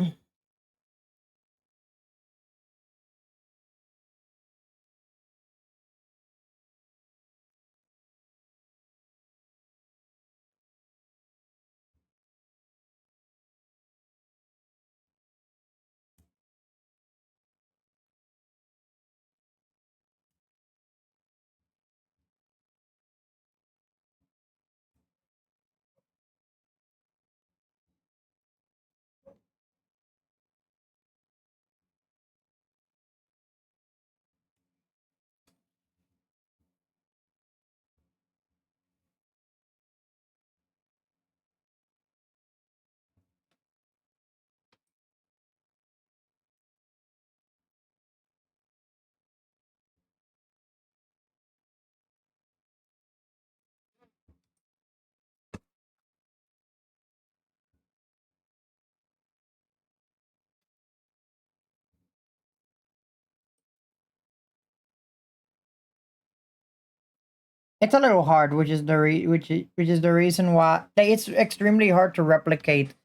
It's a little hard, which is which is the reason why like, it's extremely hard to replicate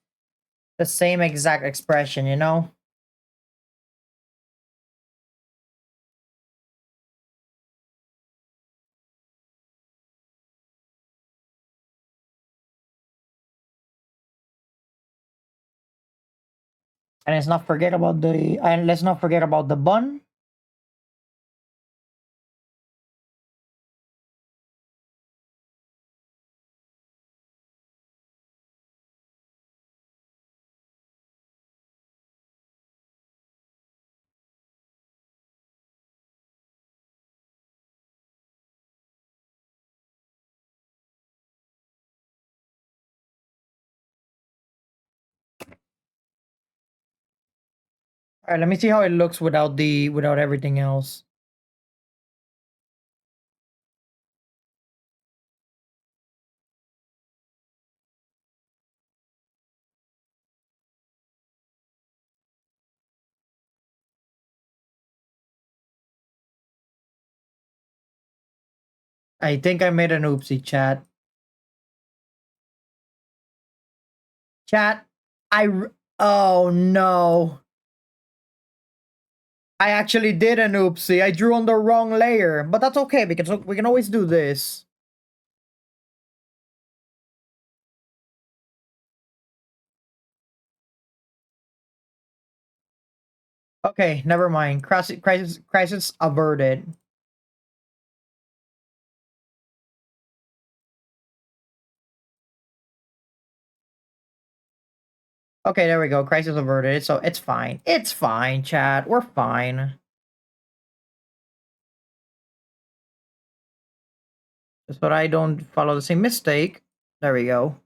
the same exact expression, you know? And let's not forget about the bun. All right, let me see how it looks without everything else. I think I made an oopsie, chat. Chat, oh no. I actually did an oopsie. I drew on the wrong layer, but that's okay because we can always do this. Okay, never mind. Crisis averted. Okay, there we go. Crisis averted. So it's fine. It's fine, chat. We're fine. Just so I don't follow the same mistake. There we go.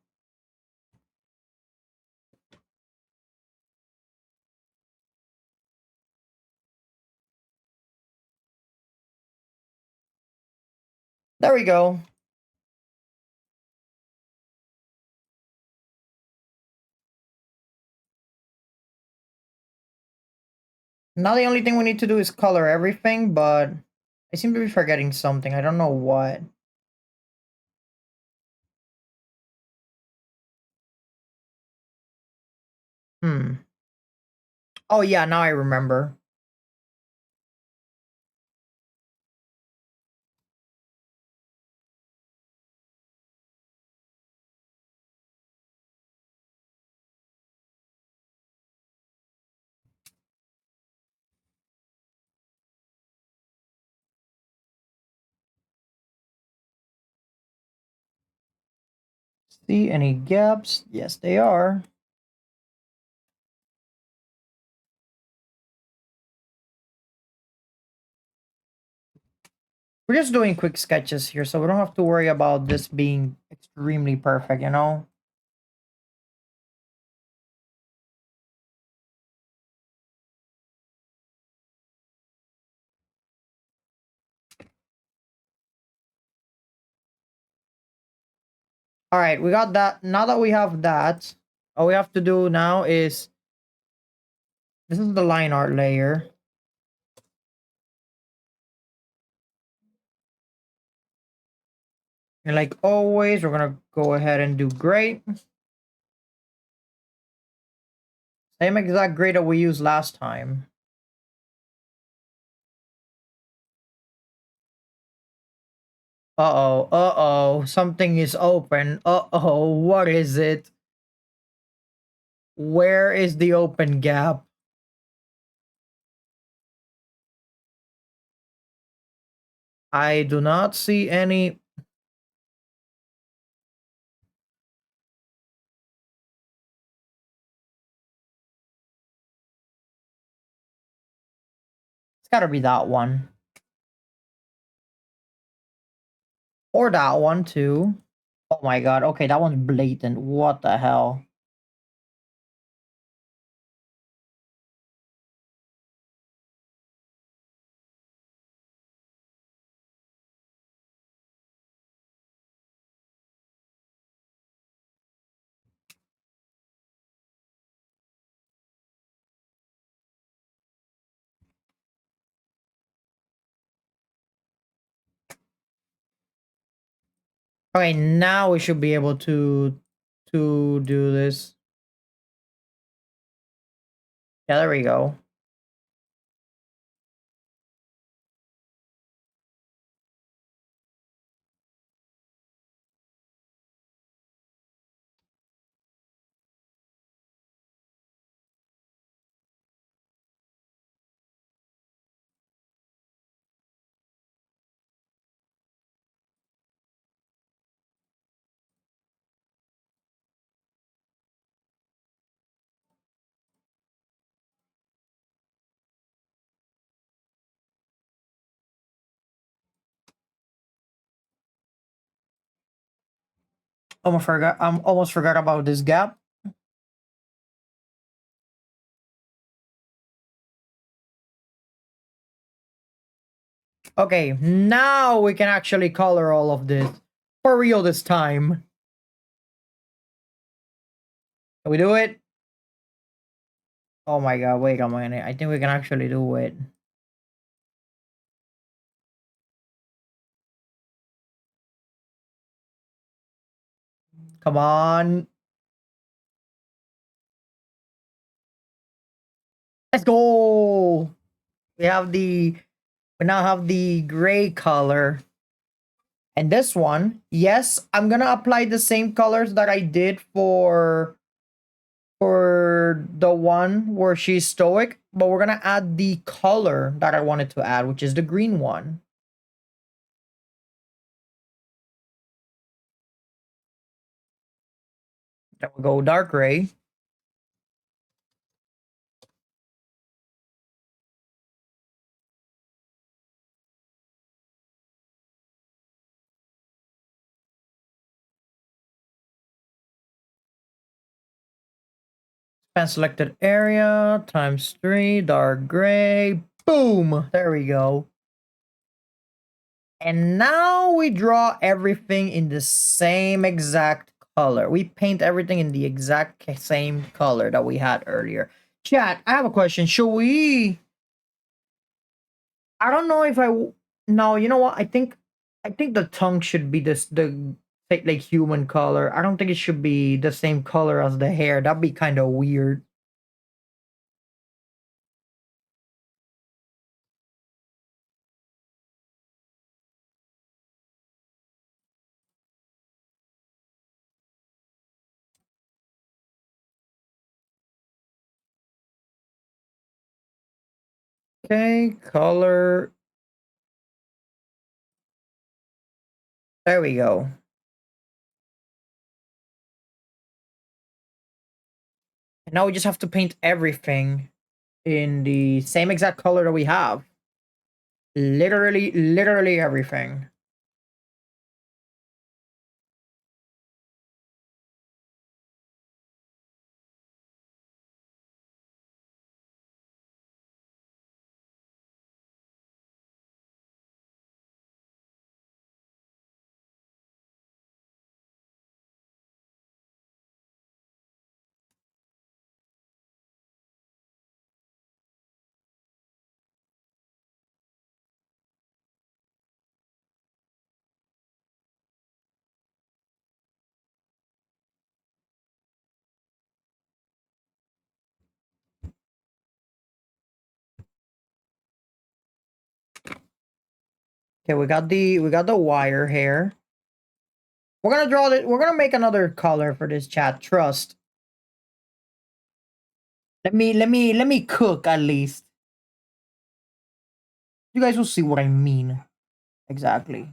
There we go. Now the only thing we need to do is color everything, but I seem to be forgetting something. I don't know what. Hmm. Oh yeah, now I remember. See any gaps? Yes, they are. We're just doing quick sketches here, so we don't have to worry about this being extremely perfect, you know? All right, we got that. Now that we have that, all we have to do now is this is the line art layer. And like always, we're gonna go ahead and do gray. Same exact gray that we used last time. Uh-oh, uh-oh, something is open. Uh-oh, what is it? Where is the open gap? I do not see any. It's gotta be that one. Or that one too. Oh my god, okay, that one's blatant. What the hell? Okay, now we should be able to do this. Yeah, there we go. Almost forgot about this gap. Okay, now we can actually color all of this. For real this time. Can we do it? Oh my god, wait a minute. I think we can actually do it. Come on. Let's go. We have the we now have the gray color. And this one, yes, I'm gonna apply the same colors that I did for the one where she's stoic, but we're gonna add the color that I wanted to add, which is the green one. Then we go dark gray. Span selected area times 3, dark gray. Boom! There we go. And now we draw everything in the same exact color. We paint everything in the exact same color that we had earlier. Chat, I have a question. Should we? I don't know if no, you know what? I think the tongue should be the like human color. I don't think it should be the same color as the hair. That'd be kind of weird. Okay, color. There we go. And now we just have to paint everything in the same exact color that we have. Literally everything. Okay, we got the wire here. We're gonna draw it. We're gonna make another color for this chat. Trust. Let me cook at least. You guys will see what I mean. Exactly.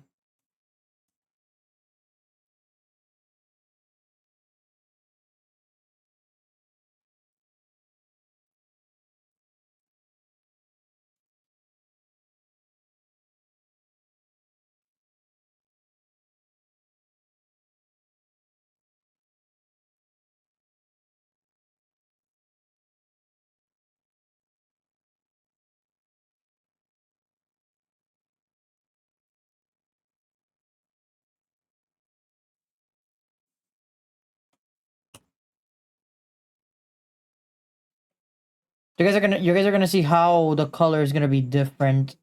You guys are gonna see how the color is gonna be different.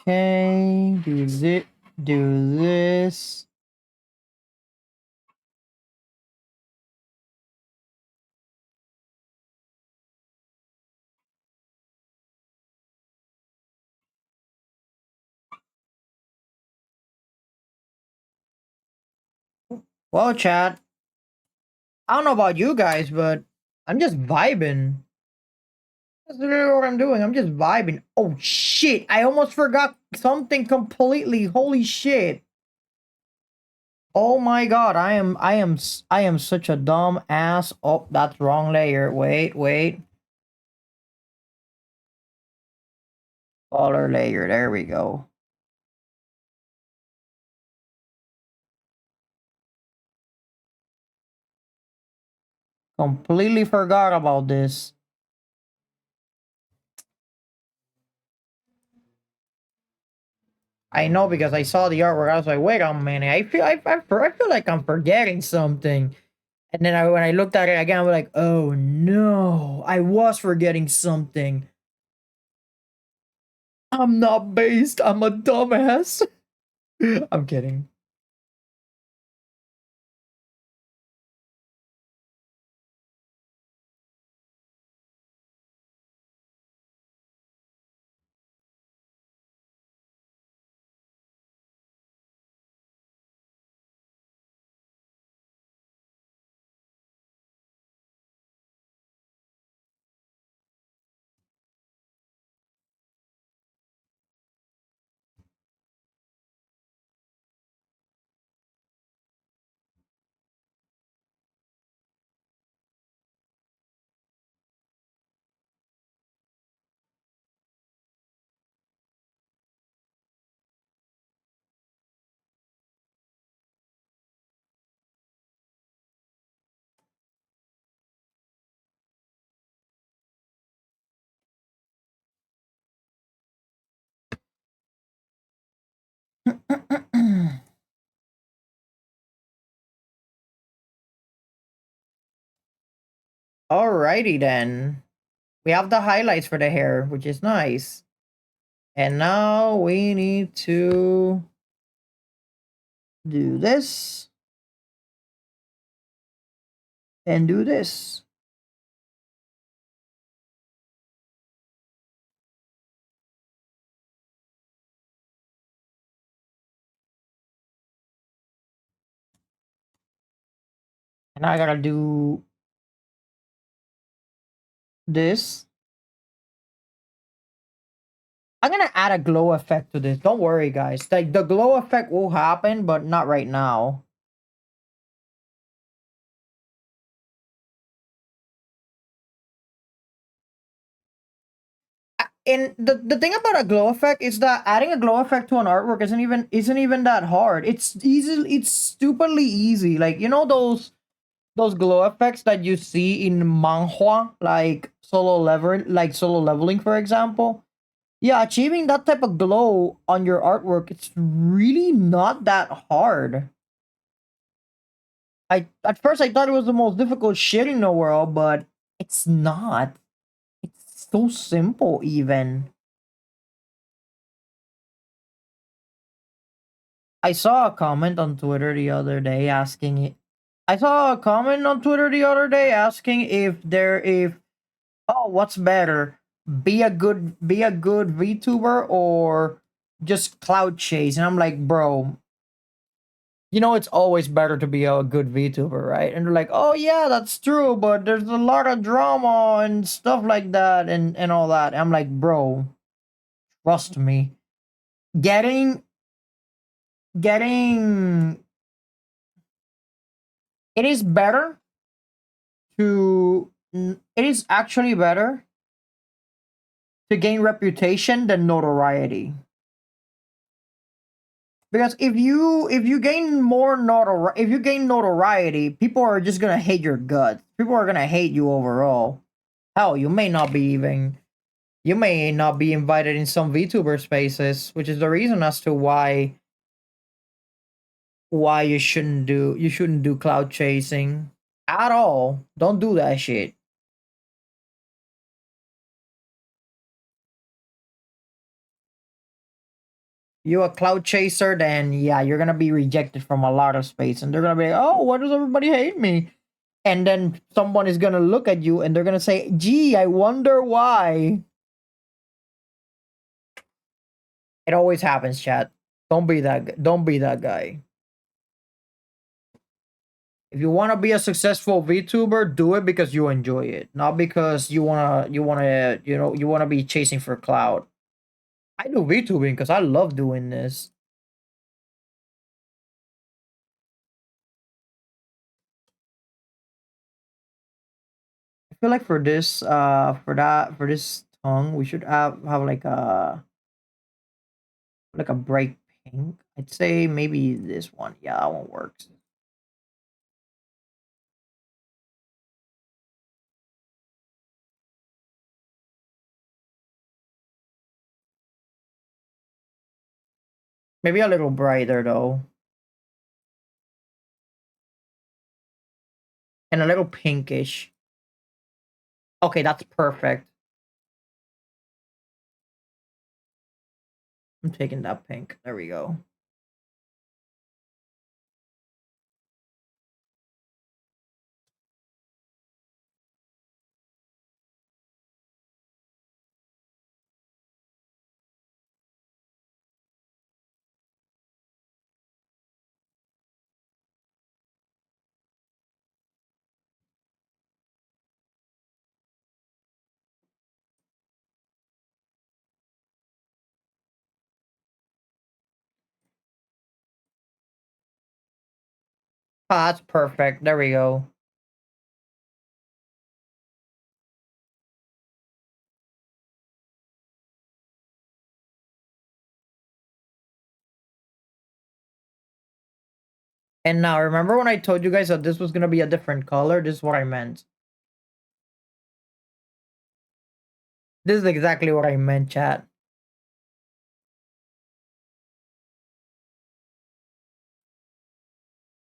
Okay, do this. Well, chat, I don't know about you guys, but I'm just vibing. That's literally what I'm doing. I'm just vibing. Oh shit! I almost forgot something completely. Holy shit! Oh my god! I am such a dumb ass. Oh, that's wrong layer. Wait. Color layer. There we go. Completely forgot about this. I know because I saw the artwork. I was like, wait a minute. I feel like I'm forgetting something. And then when I looked at it again, I was like, oh no, I was forgetting something. I'm not based. I'm a dumbass. I'm kidding. Alrighty then. We have the highlights for the hair, which is nice. And now we need to do this, and do this. And I gotta do this. I'm gonna add a glow effect to this. Don't worry, guys. Like the glow effect will happen, but not right now. And the thing about a glow effect is that adding a glow effect to an artwork isn't even that hard. It's stupidly easy. Like those glow effects that you see in manhwa, like solo leveling, for example. Yeah, achieving that type of glow on your artwork, it's really not that hard. I at first I thought it was the most difficult shit in the world, but it's not. It's so simple even. I saw a comment on Twitter the other day asking I saw a comment on Twitter the other day asking if oh, what's better? Be a good VTuber or just cloud chase? And I'm like, bro, it's always better to be a good VTuber, right? And they're like, oh yeah, that's true, but there's a lot of drama and stuff like that and all that. I'm like, bro, trust me. Getting getting it is better it is actually better to gain reputation than notoriety. Because if you gain notoriety, people are just gonna hate your guts. People are gonna hate you overall. Hell, you may not be invited in some VTuber spaces, which is the reason as to why you shouldn't do cloud chasing at all. Don't do that shit. You a cloud chaser, then yeah, you're gonna be rejected from a lot of space, and they're gonna be like, oh, why does everybody hate me? And then someone is gonna look at you and they're gonna say, gee, I wonder why. It always happens, chat. Don't be that guy. If you want to be a successful VTuber, do it because you enjoy it, not because you wanna be chasing for cloud. I do VTubing because I love doing this. I feel like for this tongue, we should have like a bright pink. I'd say maybe this one. Yeah, that one works. Maybe a little brighter though, and a little pinkish. Okay, that's perfect. I'm taking that pink. There we go. Ah, that's perfect. There we go. And now, remember when I told you guys that this was gonna be a different color? This is what I meant. This is exactly what I meant, chat.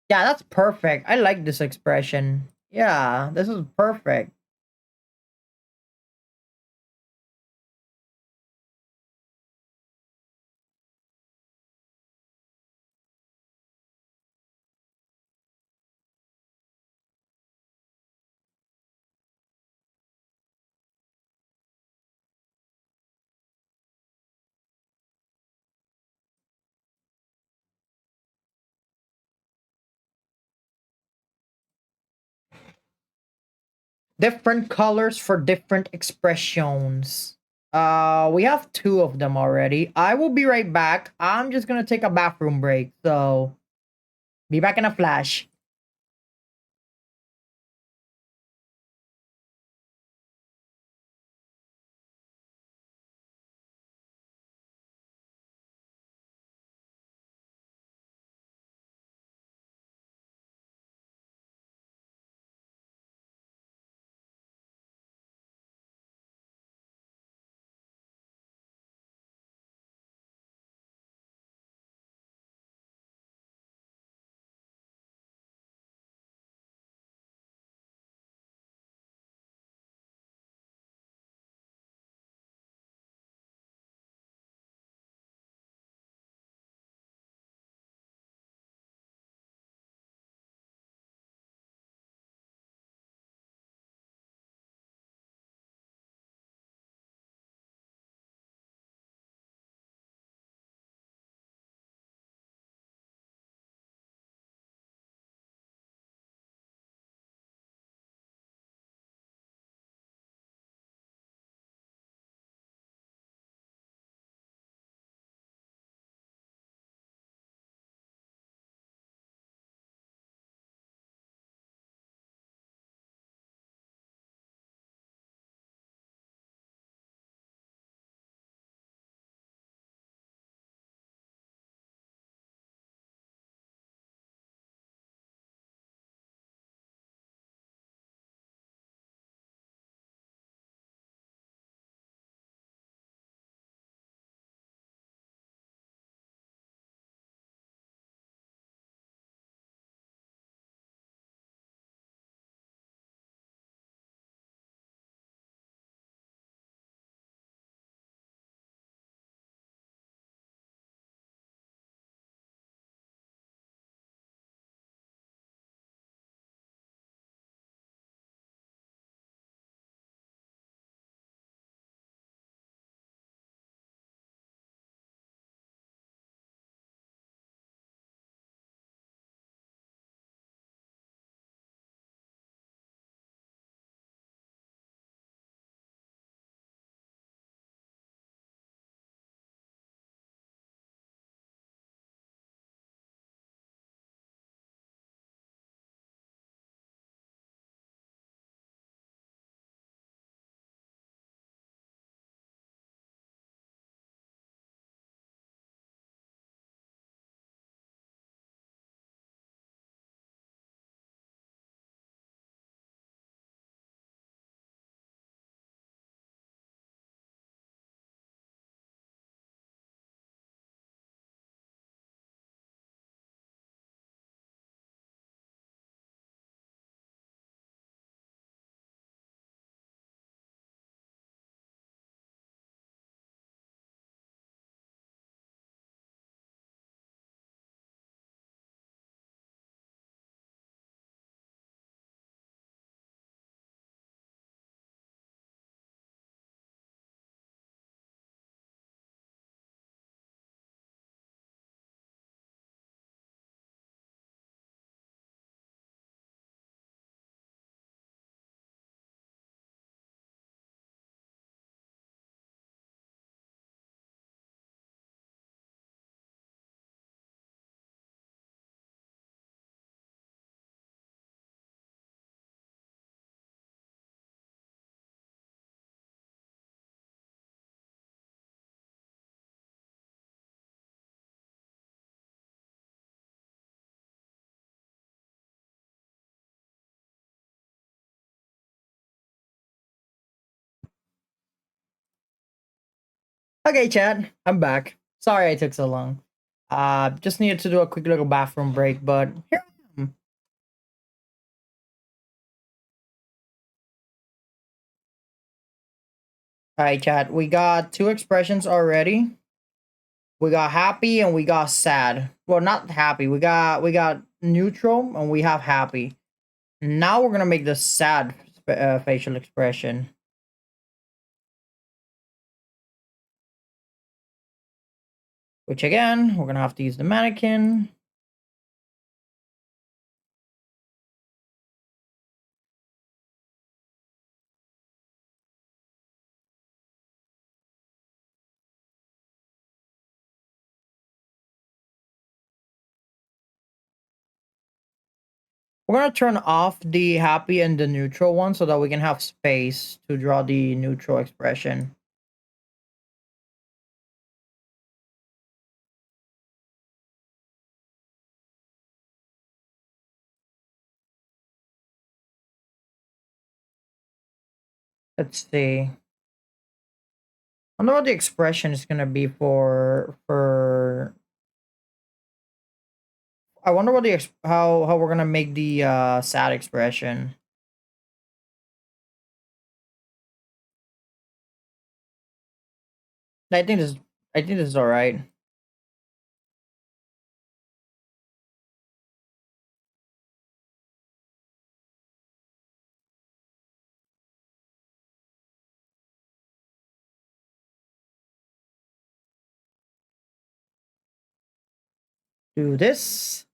Yeah, that's perfect. I like this expression. Yeah, this is perfect. Different colors for different expressions. We have two of them already. I will be right back. I'm just gonna take a bathroom break, so be back in a flash. Okay, Chad, I'm back. Sorry I took so long. Just needed to do a quick little bathroom break, but here I am. All right, Chad, we got two expressions already. We got happy and we got sad. Well, not happy. We got neutral and we have happy. Now we're gonna make the sad facial expression. Which again, we're gonna have to use the mannequin. We're gonna turn off the happy and the neutral one so that we can have space to draw the neutral expression. Let's see. I wonder what the expression is gonna be for. I wonder what the how we're gonna make the sad expression. I think this I think this is all right. Do this.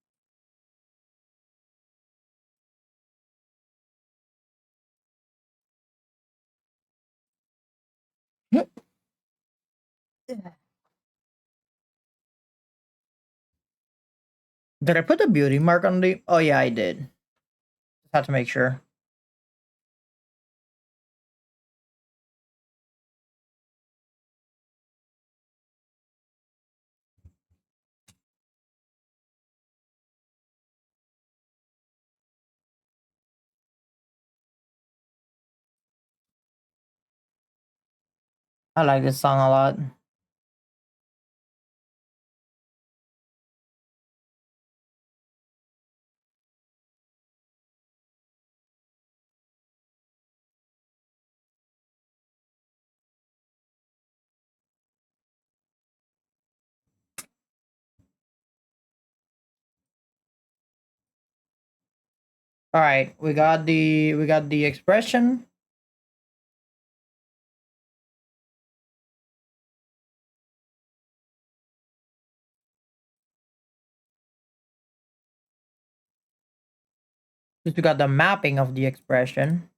Did I put the beauty mark on the? Oh yeah, I did. Just have to make sure. I like this song a lot. All right, we got the expression. We got the mapping of the expression.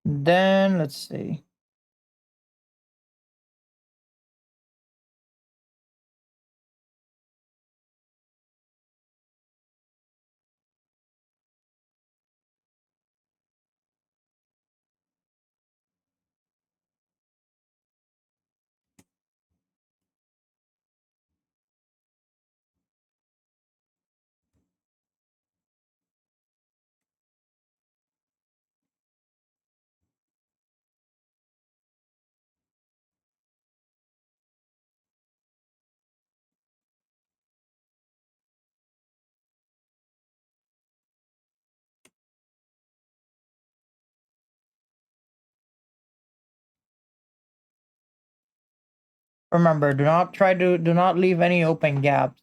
Then let's see. Remember, do not leave any open gaps.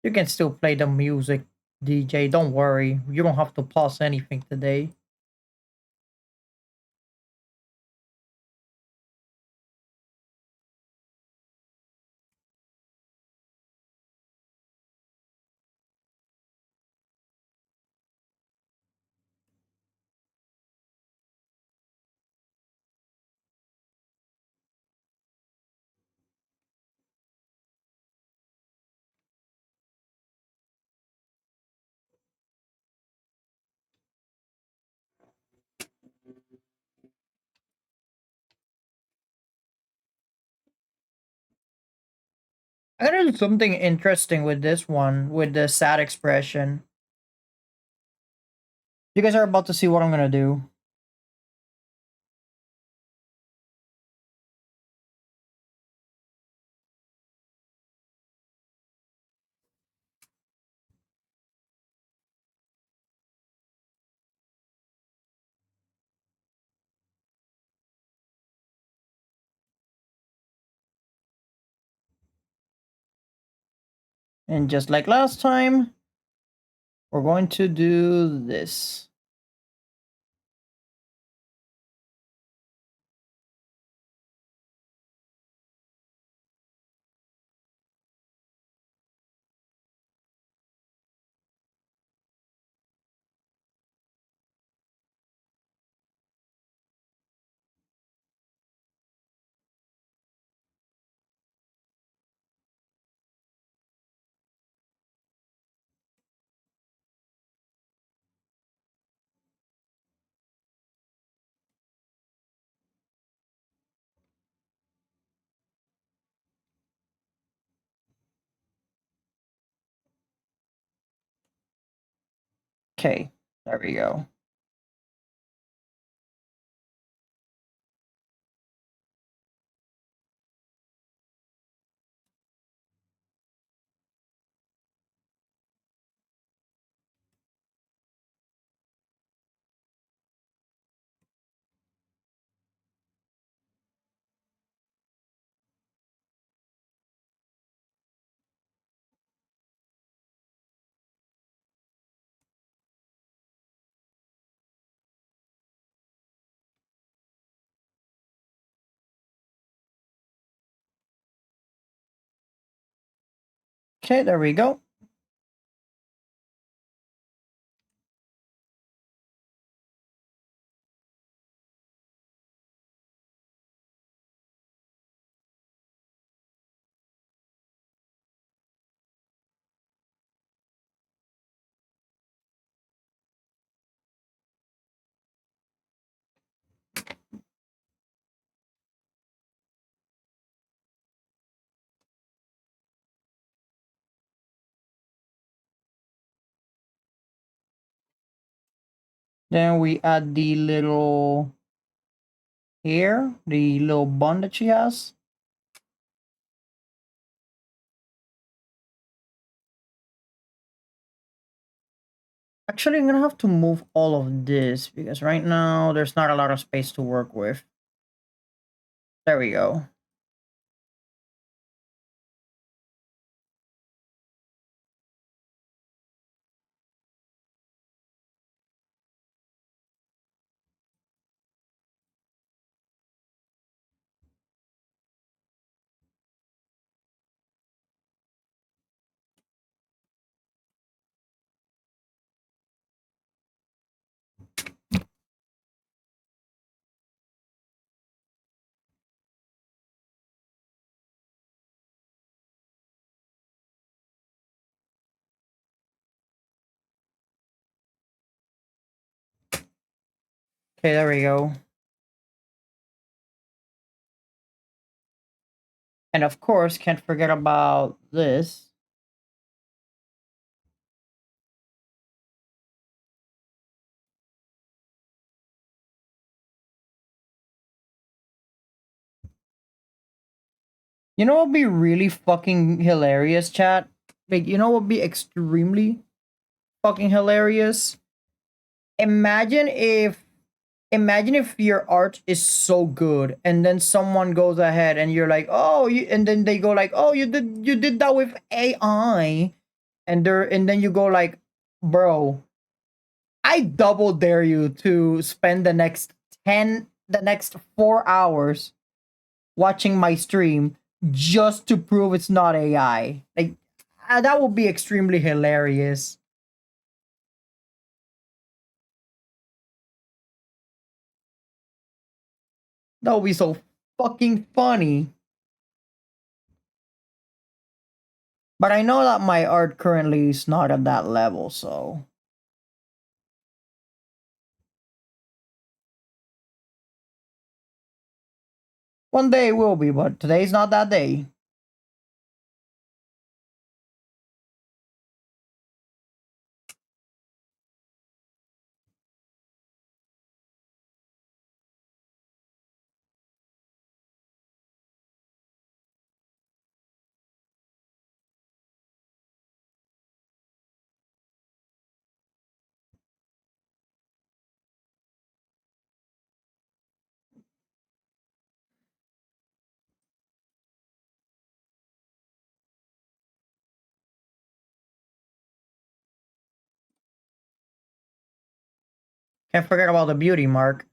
You can still play the music, DJ. Don't worry. You don't have to pause anything today. I'm gonna do something interesting with this one, with the sad expression. You guys are about to see what I'm gonna do. And just like last time, we're going to do this. Okay, there we go. Okay, there we go. Then we add the little hair, the little bun that she has. Actually, I'm gonna have to move all of this because right now there's not a lot of space to work with. There we go. Okay, there we go. And of course, can't forget about this. You know what would be really fucking hilarious, chat? Like, you know what would be extremely fucking hilarious? Imagine if imagine if your art is so good and then someone goes ahead and you're like, "Oh, you," and then they go like, "Oh, you did that with AI." And then you go like, "Bro, I double dare you to spend the next 4 hours watching my stream just to prove it's not AI." Like, that would be extremely hilarious. That would be so fucking funny. But I know that my art currently is not at that level, so one day it will be, but today's not that day. Can't forget about the beauty mark.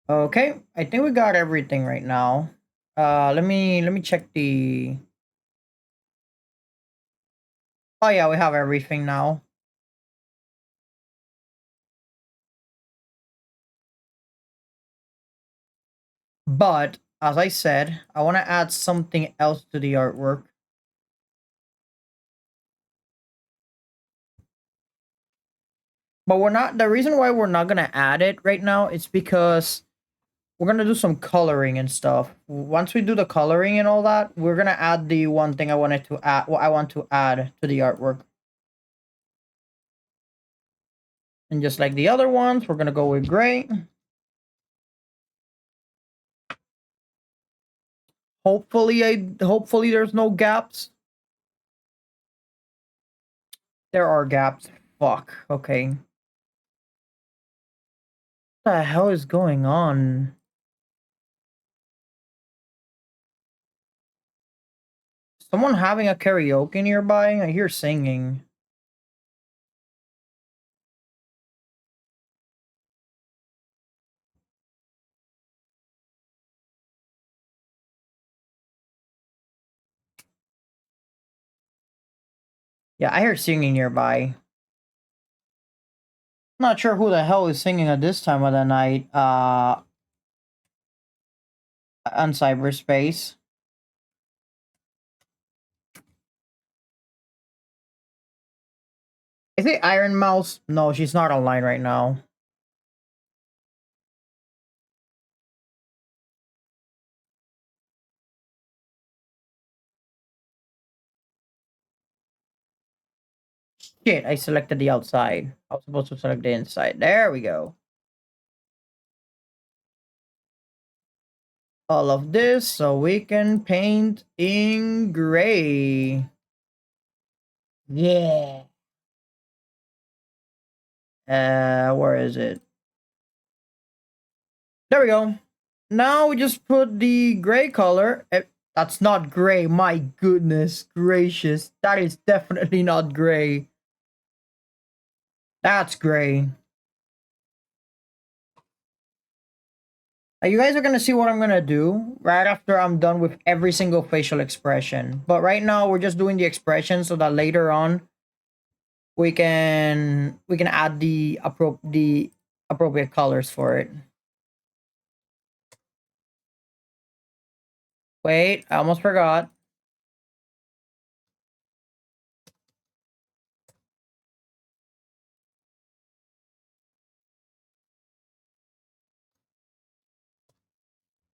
Okay, I think we got everything right now. Let me check the. Oh yeah, we have everything now. But as I said, I want to add something else to the artwork. But we're not. The reason why we're not gonna add it right now is because we're gonna do some coloring and stuff. Once we do the coloring and all that, we're gonna add the one thing I wanted to add. What I want to add to the artwork. And just like the other ones, we're gonna go with gray. Hopefully there's no gaps. There are gaps. Fuck. Okay. What the hell is going on? Someone having a karaoke nearby? I hear singing. Yeah, I hear singing nearby. Not sure who the hell is singing at this time of the night, on cyberspace. Is it Iron Mouse? No, she's not online right now. Shit, I selected the outside. I was supposed to select the inside. There we go. All of this so we can paint in gray. Yeah. Where is it? There we go. Now we just put the gray color. That's not gray. My goodness gracious. That is definitely not gray. That's gray. Now you guys are gonna see what I'm gonna do right after I'm done with every single facial expression. But right now we're just doing the expression so that later on we can add the appropriate colors for it. Wait, I almost forgot.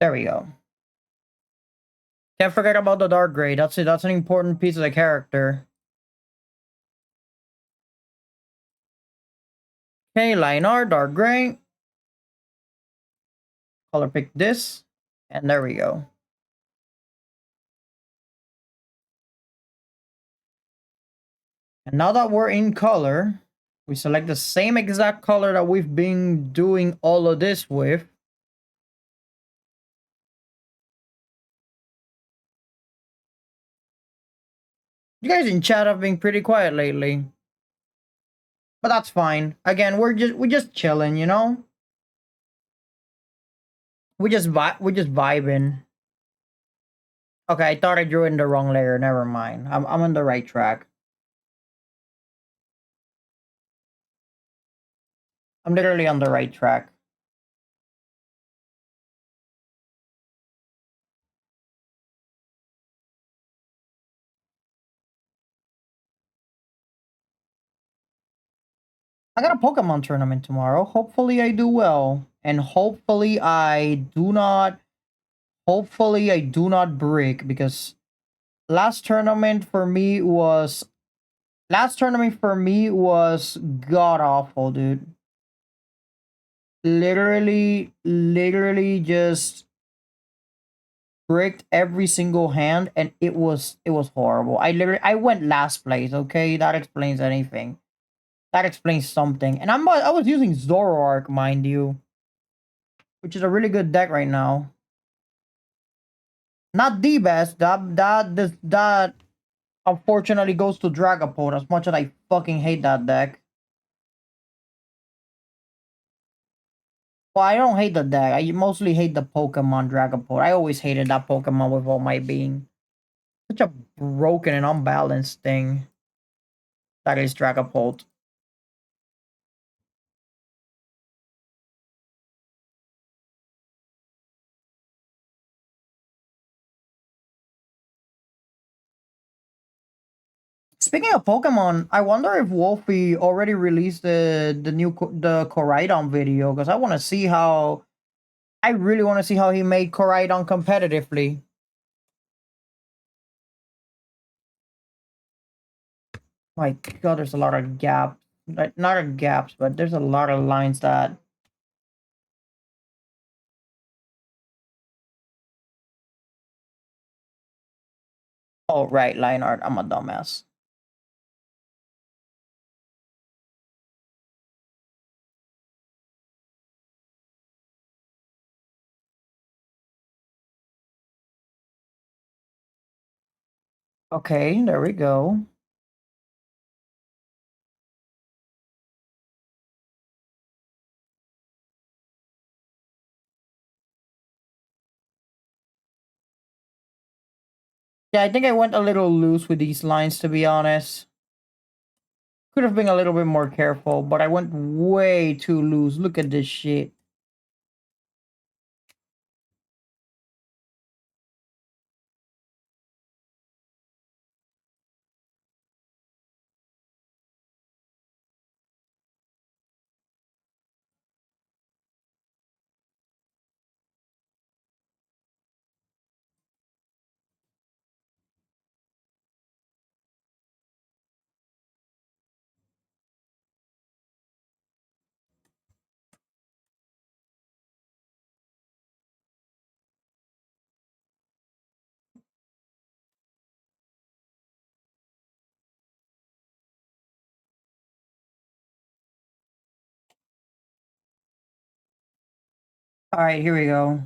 There we go. Can't forget about the dark gray. That's it. That's an important piece of the character. Okay, line art, dark gray. Color pick this. And there we go. And now that we're in color, we select the same exact color that we've been doing all of this with. You guys in chat have been pretty quiet lately. But that's fine. Again, we're just chilling, you know? We just vibing. Okay, I thought I drew in the wrong layer. Never mind. I'm on the right track. I'm literally on the right track. I got a Pokemon tournament tomorrow. Hopefully I do well. And hopefully I do not break, because last tournament for me was god awful, dude. Literally just bricked every single hand, and it was horrible. I went last place, okay? That explains anything. That explains something. And I was using Zoroark, mind you, which is a really good deck right now. Not the best. That unfortunately goes to Dragapult as much as I fucking hate that deck. Well, I don't hate the deck. I mostly hate the Pokemon Dragapult. I always hated that Pokemon with all my being. Such a broken and unbalanced thing. That is Dragapult. Speaking of Pokemon, I wonder if Wolfie already released the Koraidon video because I want to see how. I really want to see how he made Koraidon competitively. My God, there's a lot of gaps. Not a gaps, but there's a lot of lines that. Oh right, line art. I'm a dumbass. Okay, there we go. Yeah, I think I went a little loose with these lines, to be honest. Could have been a little bit more careful, but I went way too loose. Look at this shit. All right, here we go.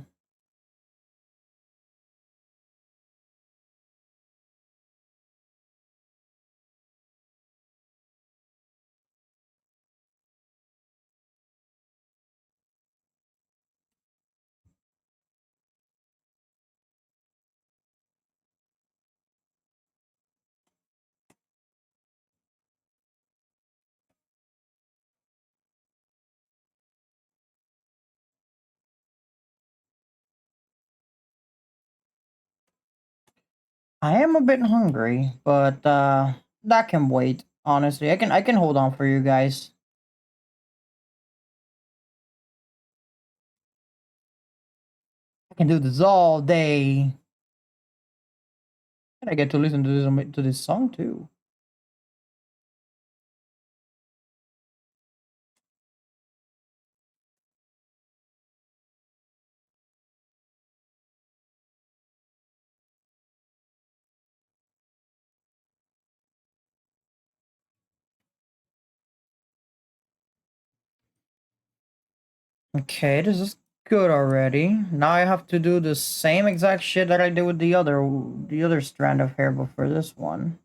I am a bit hungry, but that can wait. Honestly, I can hold on for you guys. I can do this all day. And I get to listen to this song too. Okay, this is good already. Now I have to do the same exact shit that I did with the other strand of hair, but for this one.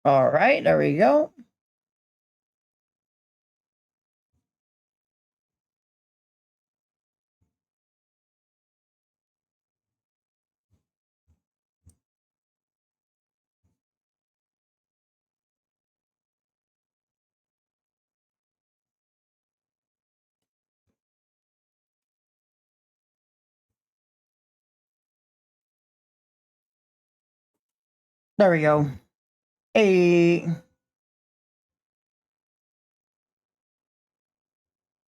All right, there we go. There we go. Hey,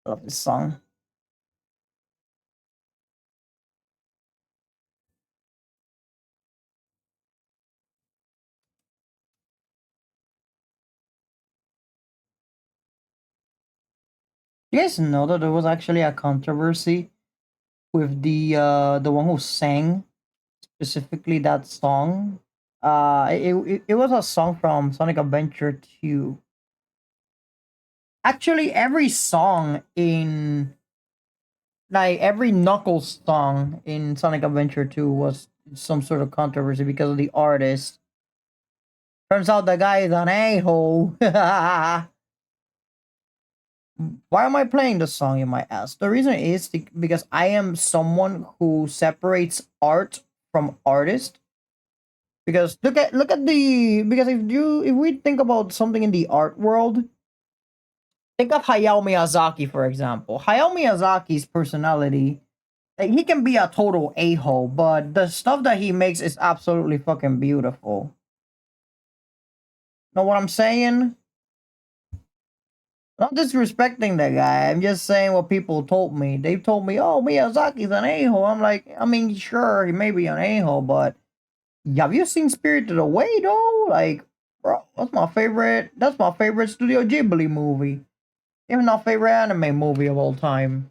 love this song. You guys know that there was actually a controversy with the one who sang specifically that song. It was a song from Sonic Adventure 2. Actually, every song in like every Knuckles song in Sonic Adventure 2 was some sort of controversy because of the artist. Turns out the guy is an a-hole. Why am I playing the song, you might ask? The reason is because I am someone who separates art from artist. Because look at the because if we think about something in the art world, think of Hayao Miyazaki, for example. Hayao Miyazaki's personality, like, he can be a total a-hole, but the stuff that he makes is absolutely fucking beautiful. Know what I'm saying? Not disrespecting the guy. I'm just saying what people told me. They told me, "Oh, Miyazaki's an a-hole." I'm like, I mean, sure, he may be an a-hole, but have you seen Spirited Away though? Like, bro, that's my favorite. That's my favorite Studio Ghibli movie. Even my favorite anime movie of all time.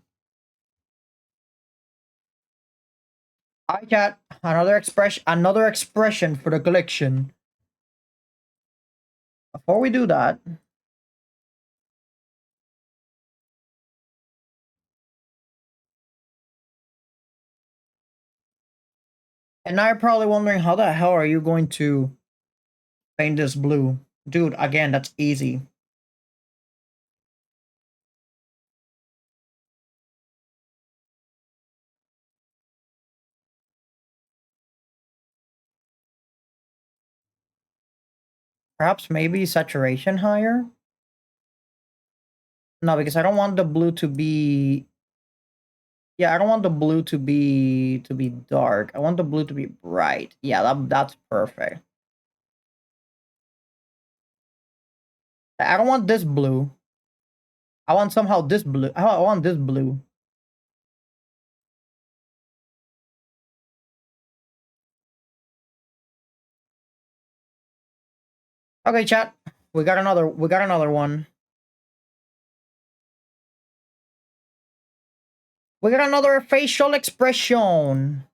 I got another expression for the collection. Before we do that, and now you're probably wondering how the hell are you going to paint this blue? Dude, again, that's easy. Perhaps maybe saturation higher? No, because I don't want the blue to be, yeah, I don't want the blue to be dark. I want the blue to be bright. Yeah, that's perfect. I don't want this blue. I want somehow this blue. I want this blue. Okay, chat. We got another one. We got another facial expression.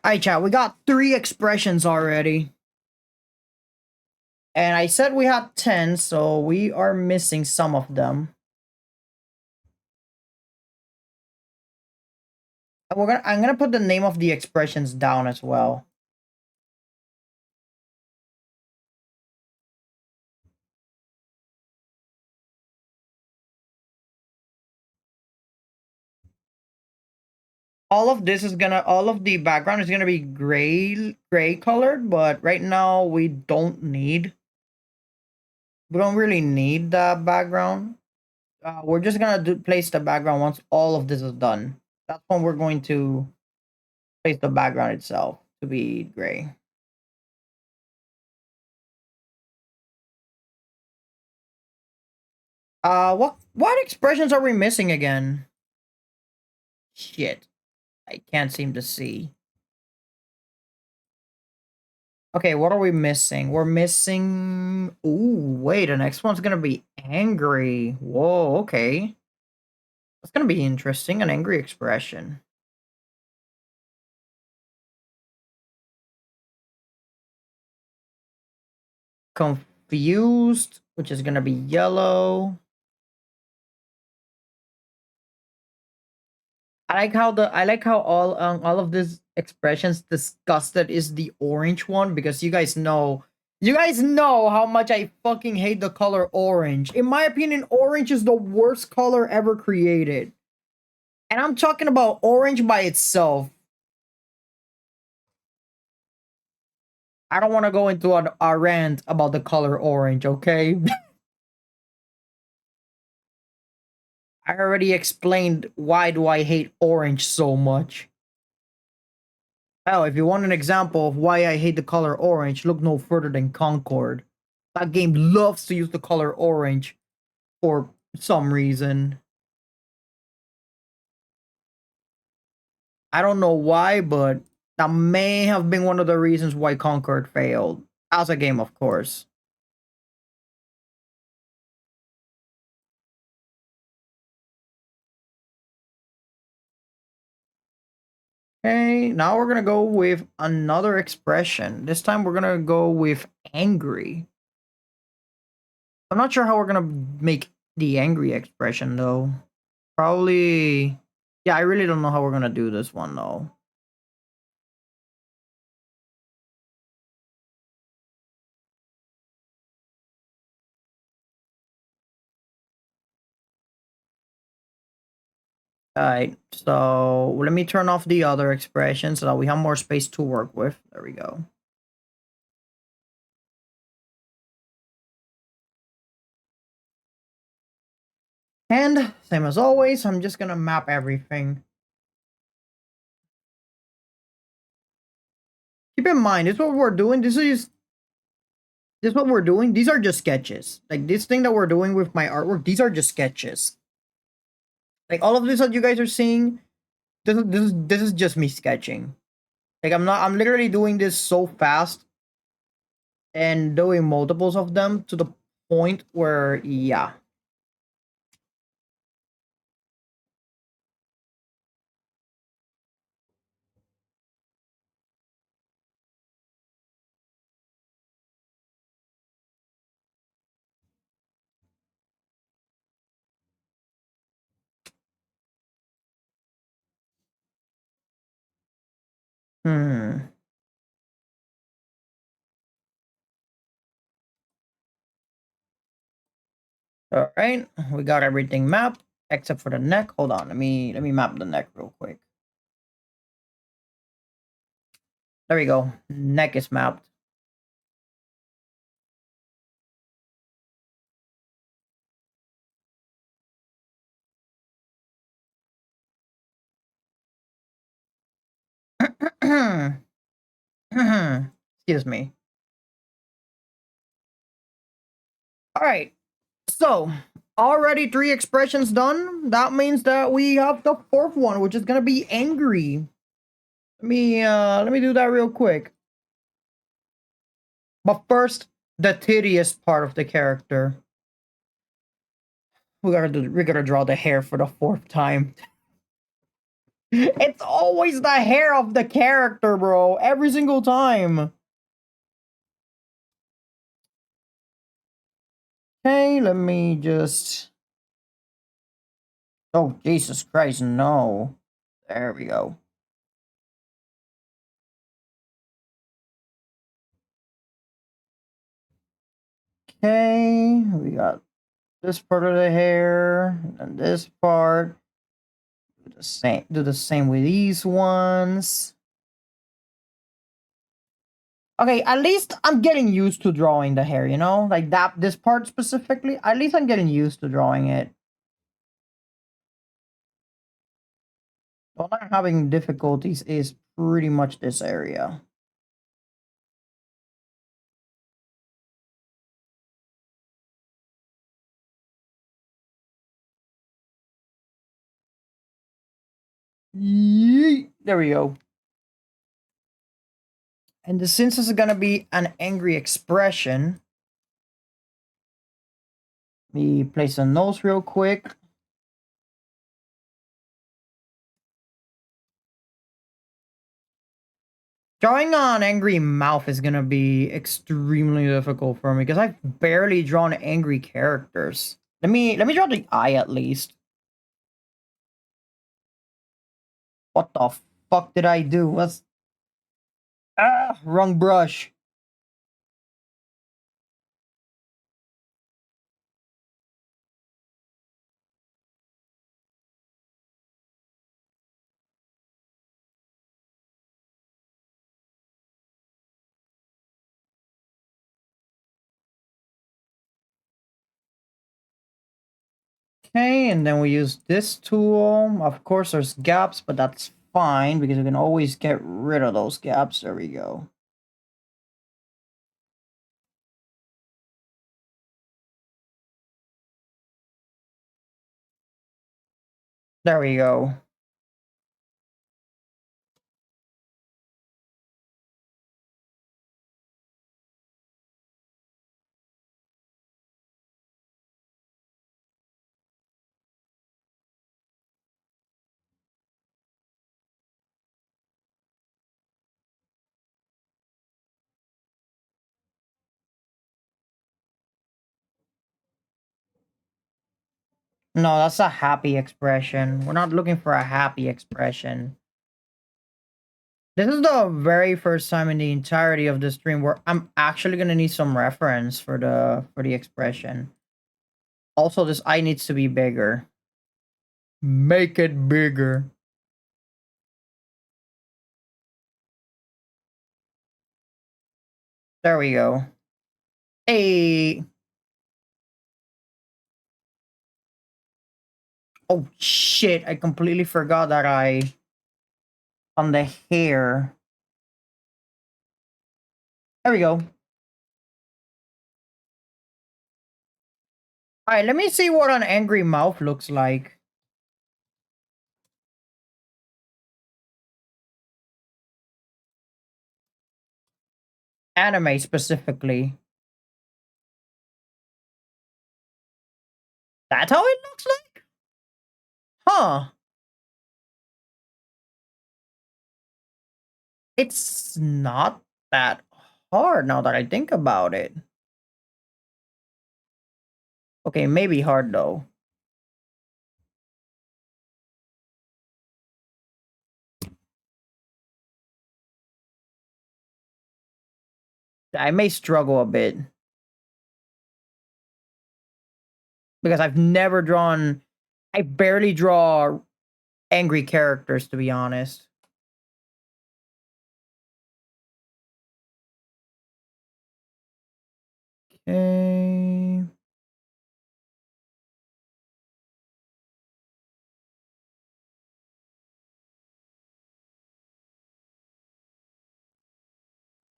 Alright, chat. We got 3 expressions already. And I said we had 10, so we are missing some of them. I'm gonna put the name of the expressions down as well. All of the background is gonna be gray colored, but right now we don't really need the background. We're just gonna place the background once all of this is done. That's when we're going to place the background itself to be gray. What expressions are we missing again? Shit, I can't seem to see. Okay, what are we missing? We're missing. Ooh, wait, the next one's gonna be angry. Whoa, okay. That's gonna be interesting. An angry expression. Confused, which is gonna be yellow. I like how all of these expressions disgusted is the orange one because you guys know how much I fucking hate the color orange. In my opinion, orange is the worst color ever created. And I'm talking about orange by itself. I don't want to go into a rant about the color orange, okay? I already explained why do I hate orange so much. Hell, if you want an example of why I hate the color orange, look no further than Concord. That game loves to use the color orange for some reason. I don't know why, but that may have been one of the reasons why Concord failed. As a game, of course. Okay, now we're gonna go with another expression. This time we're gonna go with angry. I'm not sure how we're gonna make the angry expression though. Probably, yeah, I really don't know how we're gonna do this one though. Alright, so let me turn off the other expression so that we have more space to work with. There we go. And same as always, I'm just gonna map everything. Keep in mind, this is what we're doing. This is what we're doing. These are just sketches. Like this thing that we're doing with my artwork, these are just sketches. Like all of this that you guys are seeing, this is just me sketching. Like I'm literally doing this so fast and doing multiples of them to the point where yeah. Hmm. All right, we got everything mapped except for the neck. Hold on, let me map the neck real quick. There we go. Neck is mapped. Excuse me. All right. So, already 3 expressions done. That means that we have the 4th one, which is going to be angry. Let me do that real quick. But first, the tedious part of the character. We gotta draw the hair for the 4th time. It's always the hair of the character, bro. Every single time. Okay, let me just... Oh, Jesus Christ, no. There we go. Okay, we got this part of the hair, and this part. Do the same with these ones. Okay, at least I'm getting used to drawing the hair, you know? Like that, this part specifically, at least I'm getting used to drawing it. What I'm having difficulties is pretty much this area. Yeet. There we go. And since this is gonna be an angry expression, let me place a nose real quick. Drawing on angry mouth is gonna be extremely difficult for me because I've barely drawn angry characters. Let me draw the eye at least. What the fuck did I do? What's wrong brush. Okay, and then we use this tool. Of course, there's gaps, but that's fine because we can always get rid of those gaps. There we go. There we go. No, that's a happy expression. We're not looking for a happy expression. This is the very first time in the entirety of the stream where I'm actually gonna need some reference for the expression. Also, this eye needs to be bigger. Make it bigger. There we go. Hey. Oh shit, I completely forgot that on the hair. There we go. Alright, let me see what an angry mouth looks like. Anime specifically. That's how it looks like? Huh. It's not that hard now that I think about it. Okay, maybe hard though. I may struggle a bit. Because I've never drawn... I barely draw angry characters, to be honest. Okay.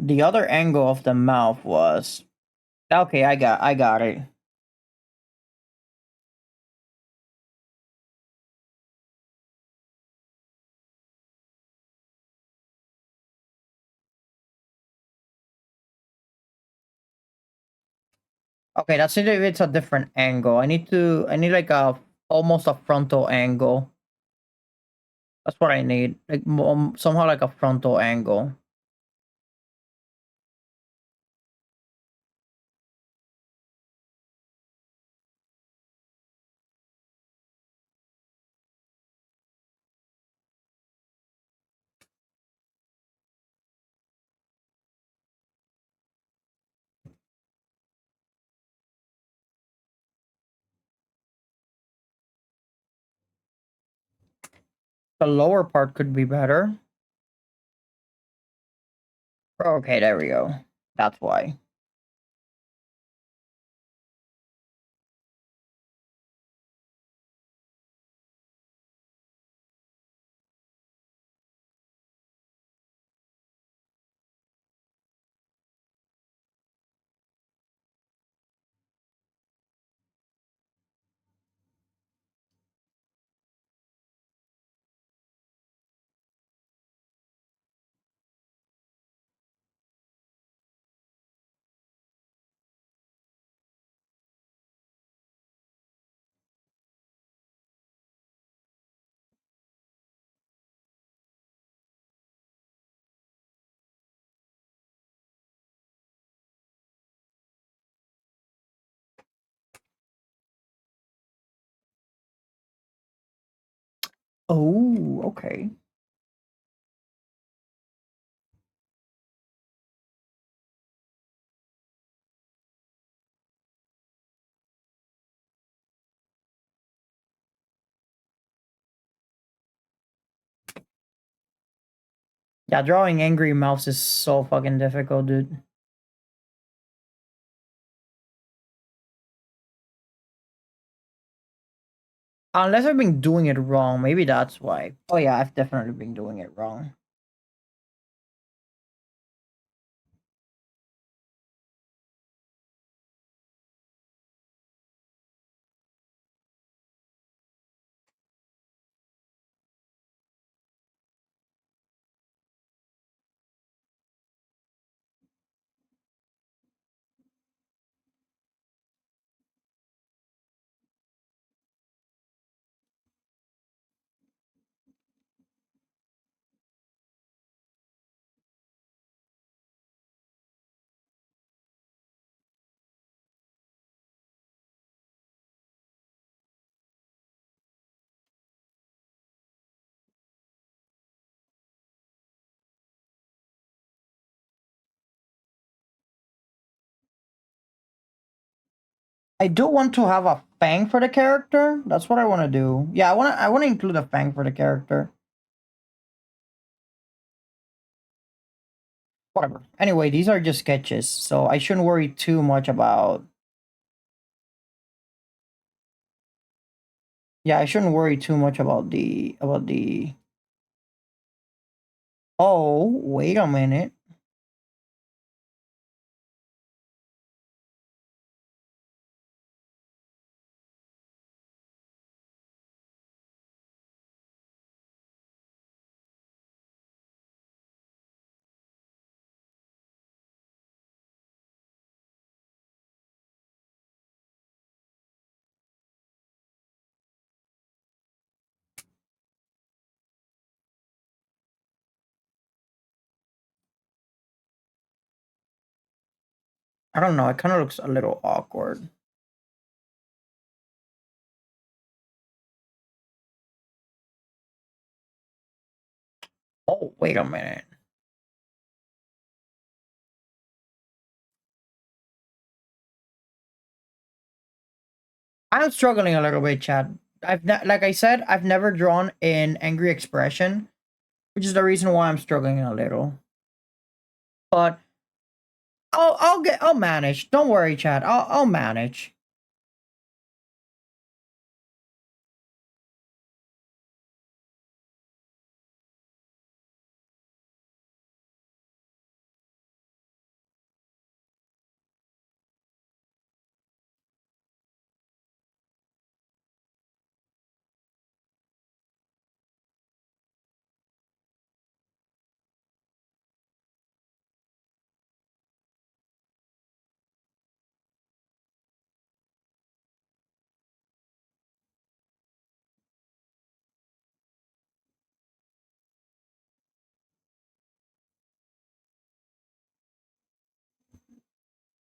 The other angle of the mouth was... Okay, I got it. Okay, that's it. If it's a different angle. I need like a almost a frontal angle. That's what I need. Like somehow like a frontal angle. The lower part could be better. Okay, there we go. That's why. Oh, okay. Yeah, drawing angry mouths is so fucking difficult, dude. Unless I've been doing it wrong. Maybe that's why. Oh yeah, I've definitely been doing it wrong. I do want to have a fang for the character. That's what I want to do. Yeah, I want to include a fang for the character. Whatever. Anyway, these are just sketches, so I shouldn't worry too much about. Yeah, I shouldn't worry too much about the. Oh, wait a minute. I don't know. It kind of looks a little awkward. Oh, wait a minute. I'm struggling a little bit, Chad. Like I said, I've never drawn an angry expression, which is the reason why I'm struggling a little. But I'll manage. Don't worry, Chad. I'll manage.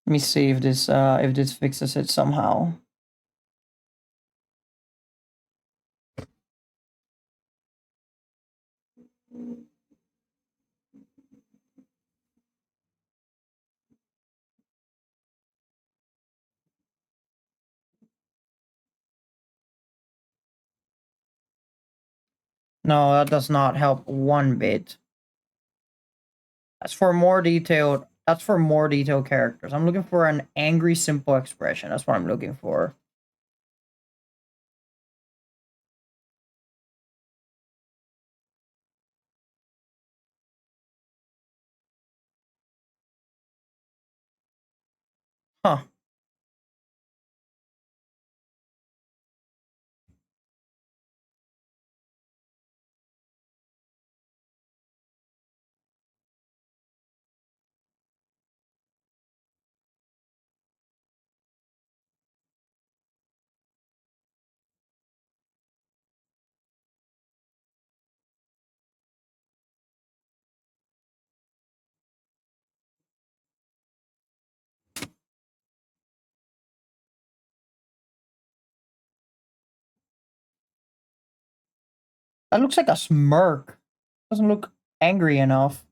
Let me see if this fixes it somehow. No, that does not help one bit. That's for more detailed. That's for more detailed characters. I'm looking for an angry, simple expression. That's what I'm looking for. Huh. That looks like a smirk. Doesn't look angry enough.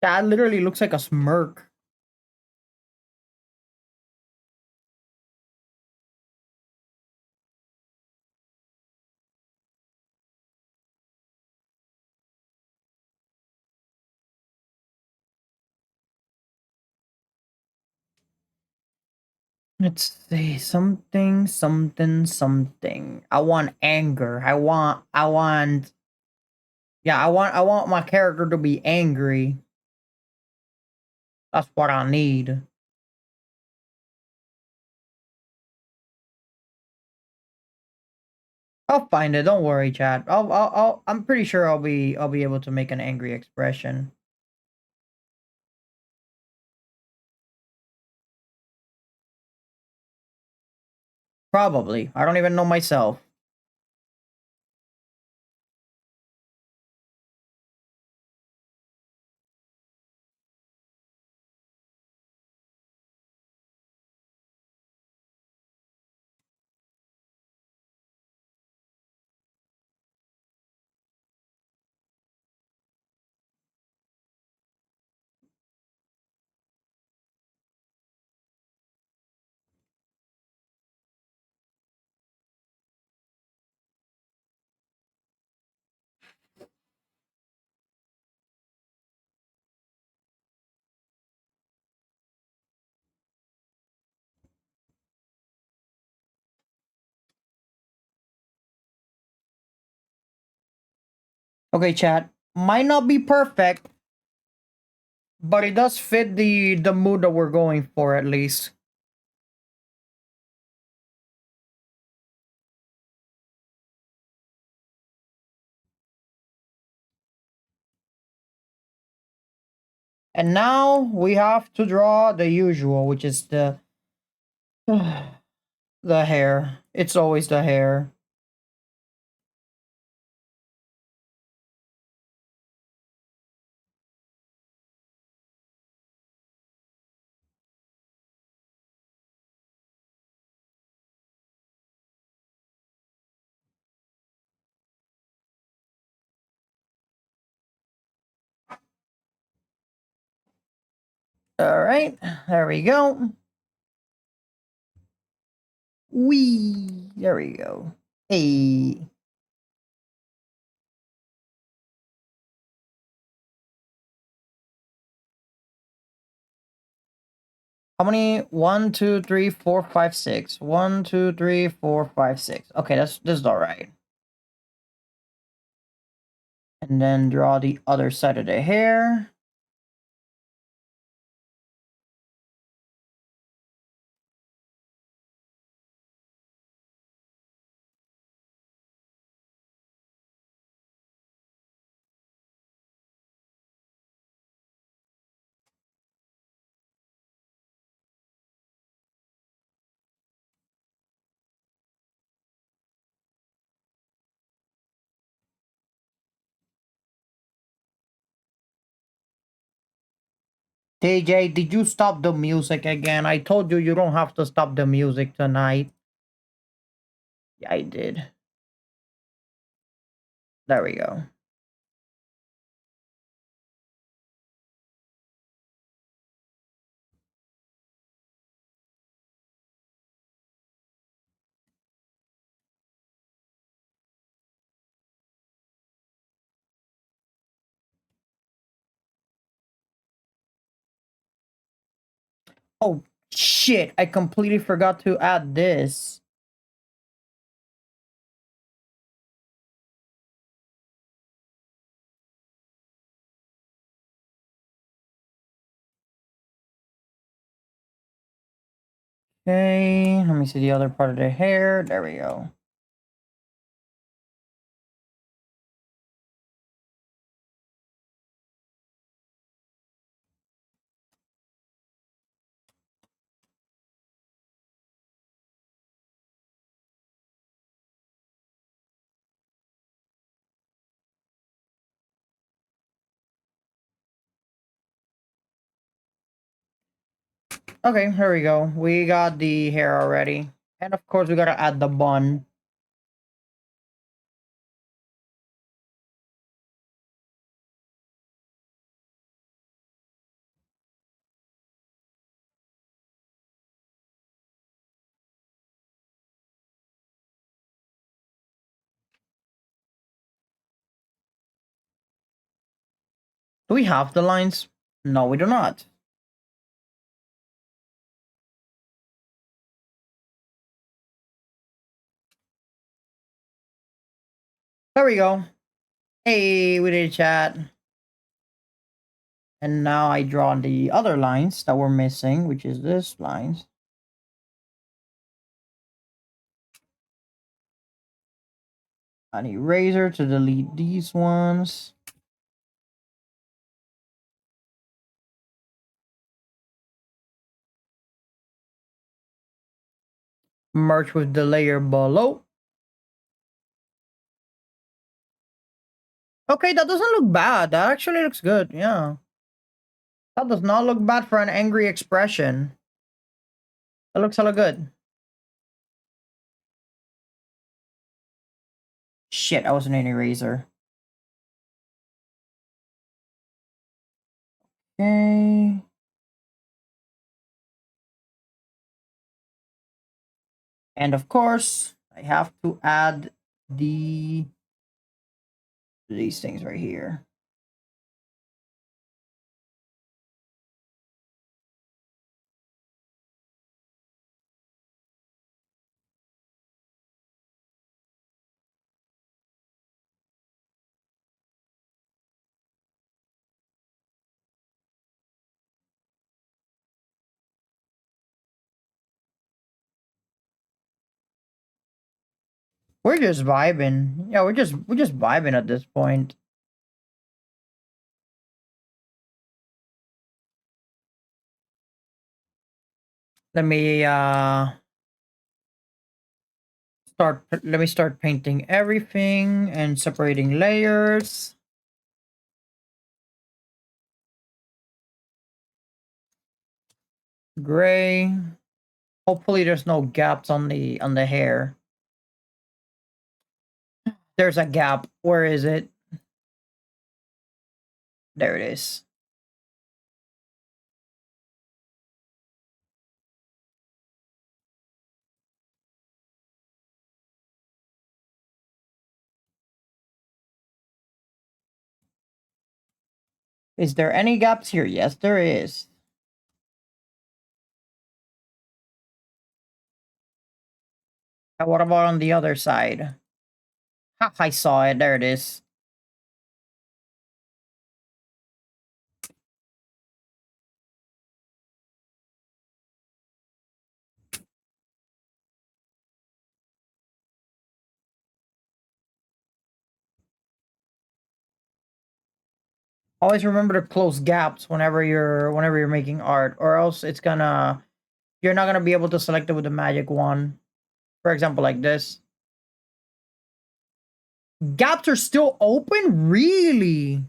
That literally looks like a smirk. Let's see, something, something, something. I want anger. Yeah, I want my character to be angry. That's what I need. I'll find it. Don't worry, chat. I'm pretty sure I'll be able to make an angry expression. Probably. I don't even know myself. Okay, chat. Might not be perfect, but it does fit the mood that we're going for at least. And now we have to draw the usual, which is the the hair. It's always the hair. All right, there we go. Wee, there we go. Hey. How many? 1, 2, 3, 4, 5, 6. 1, 2, 3, 4, 5, 6. Okay, this is all right. And then draw the other side of the hair. TJ, did you stop the music again? I told you you don't have to stop the music tonight. Yeah, I did. There we go. Oh, shit. I completely forgot to add this. Okay, let me see the other part of the hair. There we go. Okay, here we go. We got the hair already. And of course, we gotta add the bun. Do we have the lines? No, we do not. There we go. Hey, we did chat. And now I draw the other lines that we're missing, which is this lines. An eraser to delete these ones. Merge with the layer below. Okay, that doesn't look bad. That actually looks good, yeah. That does not look bad for an angry expression. That looks hella good. Shit, I wasn't an eraser. Okay. And of course, I have to add these things right here. We're just vibing. Yeah, we're just vibing at this point. Let me start painting everything and separating layers. Gray. Hopefully there's no gaps on the hair. There's a gap. Where is it? There it is. Is there any gaps here? Yes, there is. And what about on the other side? Ha, I saw it. There it is. Always remember to close gaps whenever you're making art, or else you're not gonna be able to select it with the magic wand. For example, like this. Gaps are still open? Really?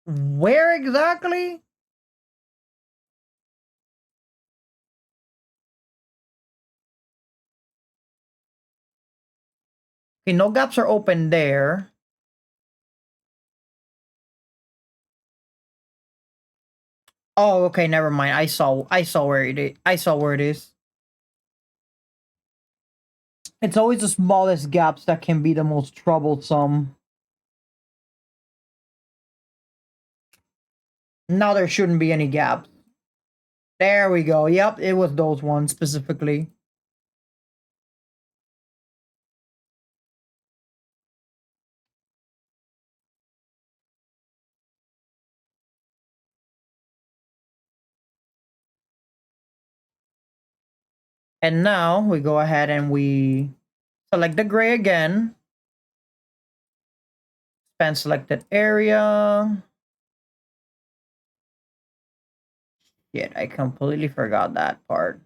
Where exactly? Okay, no gaps are open there. Oh, okay, never mind. I saw where it is. I saw where it is. It's always the smallest gaps that can be the most troublesome. Now there shouldn't be any gaps. There we go. Yep, it was those ones specifically. And now we go ahead and we select the gray again. Expand selected area. Shit, I completely forgot that part.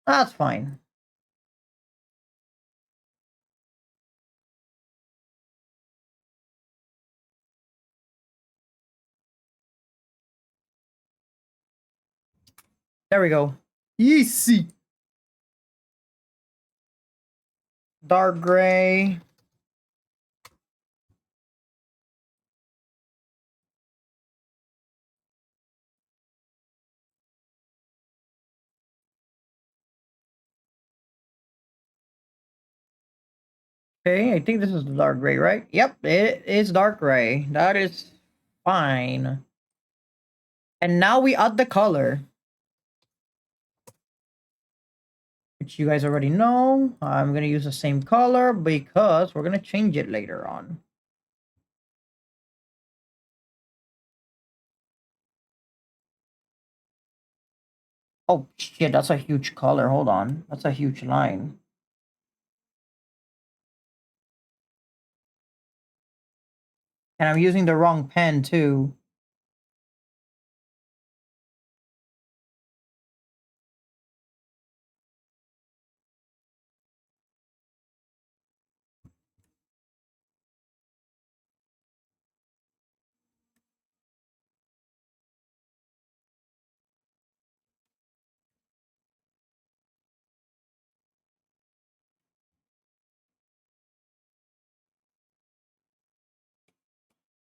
That's fine. There we go. Easy. Dark gray. Okay, I think this is the dark gray, right? Yep, it is dark gray. That is fine. And now we add the color. which you guys already know. I'm gonna use the same color because we're gonna change it later on. Oh shit, that's a huge color. Hold on. That's a huge line. And I'm using the wrong pen too.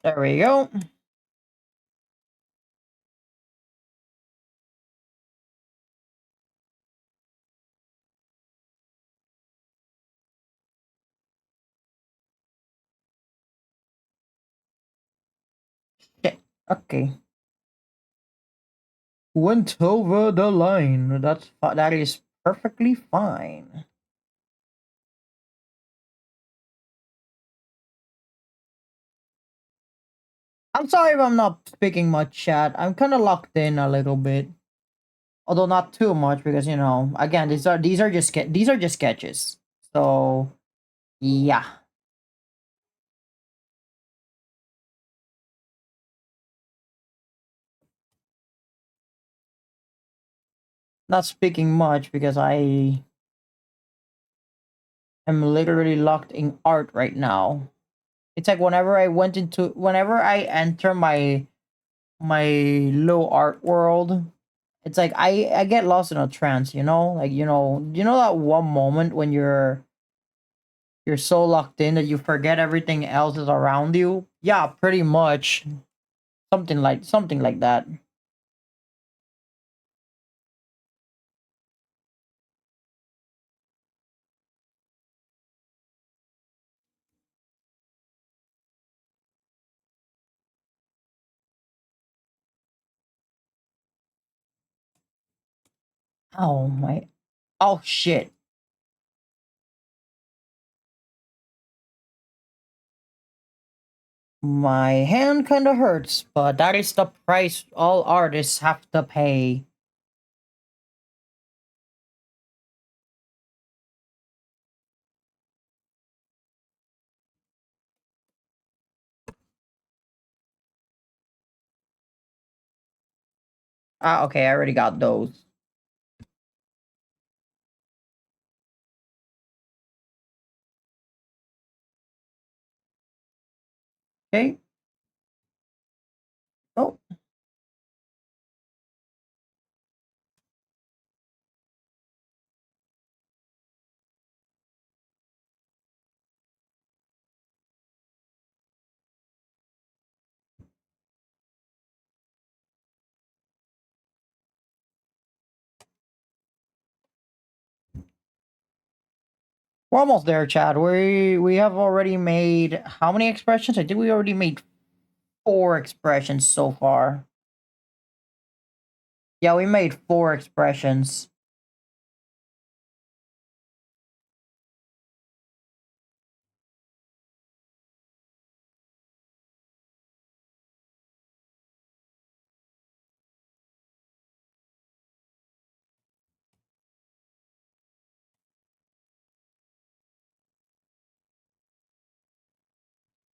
There we go. Shit. Okay. Went over the line. That is perfectly fine. I'm sorry if I'm not speaking much, chat. I'm kind of locked in a little bit, although not too much because again, these are just sketches. So yeah, not speaking much because I am literally locked in art right now. It's like whenever I enter my low art world, it's like I get lost in a trance, like that one moment when you're so locked in that you forget everything else is around you. Yeah, pretty much something like that. Oh my, oh shit. My hand kind of hurts, but that is the price all artists have to pay. Ah, okay, I already got those. Okay. Oh, we're almost there, Chad. We have already made how many expressions? I think we already made 4 expressions so far. Yeah, we made 4 expressions.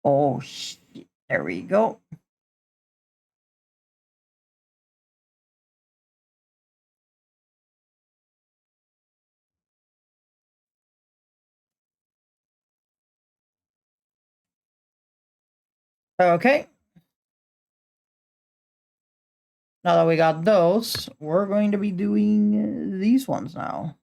Oh shit. There we go. Okay. Now that we got those, we're going to be doing these ones now.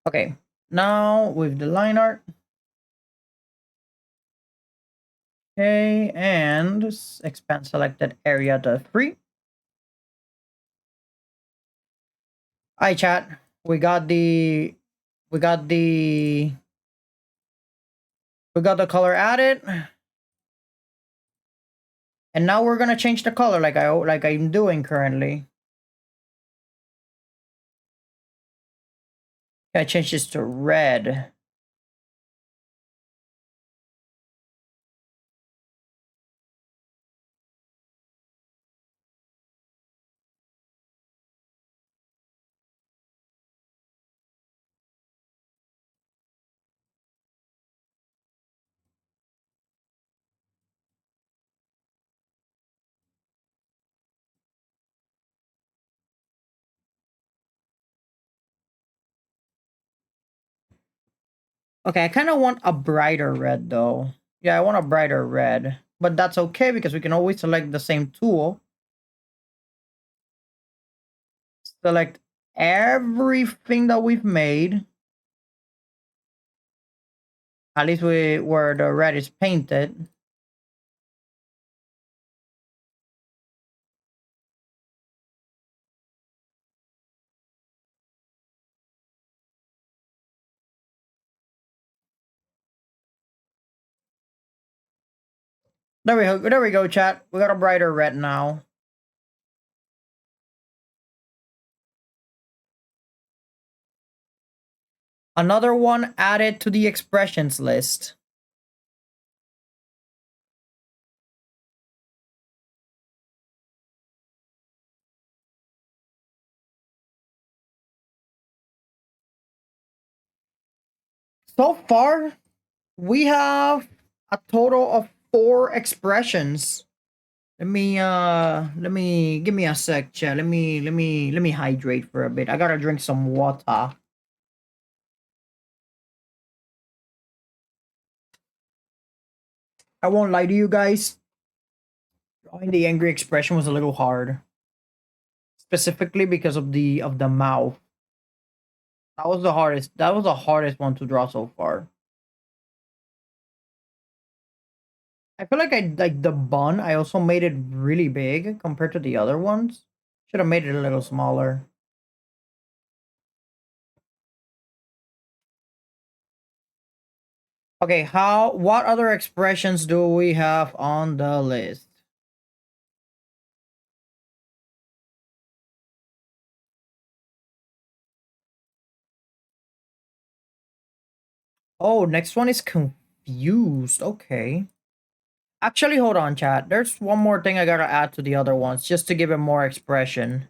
Okay, now with the line art. Okay, and expand selected area to 3. Hi chat. We got the we got the we got the color added. And now we're gonna change the color like I'm doing currently. I change this to red. Okay, I kind of want a brighter red though. Yeah, I want a brighter red. But that's okay because we can always select the same tool. Select everything that we've made. At least where the red is painted. There we go, chat. We got a brighter red now. Another one added to the expressions list. So far, we have a total of 4 expressions. Let me give me a sec, chat. Let me hydrate for a bit. I gotta drink some water. I won't lie to you guys. Drawing the angry expression was a little hard, specifically because of the mouth. That was the hardest. That was the hardest one to draw so far. I feel like I like the bun. I also made it really big compared to the other ones. Should have made it a little smaller. Okay, what other expressions do we have on the list? Oh, next one is confused. Okay. Actually, hold on, chat. There's one more thing I gotta add to the other ones just to give it more expression.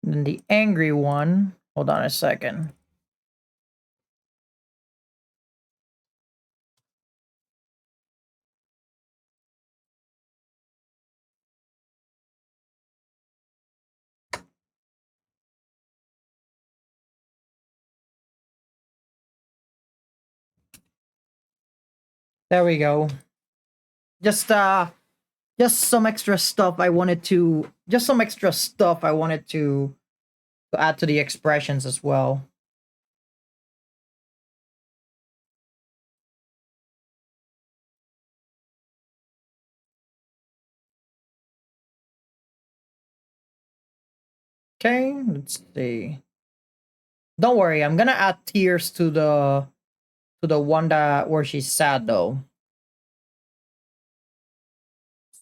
And then the angry one. Hold on a second. There we go. Just some extra stuff I wanted to add to the expressions as well. Okay, let's see. Don't worry, I'm gonna add tears to the one that where she's sad though.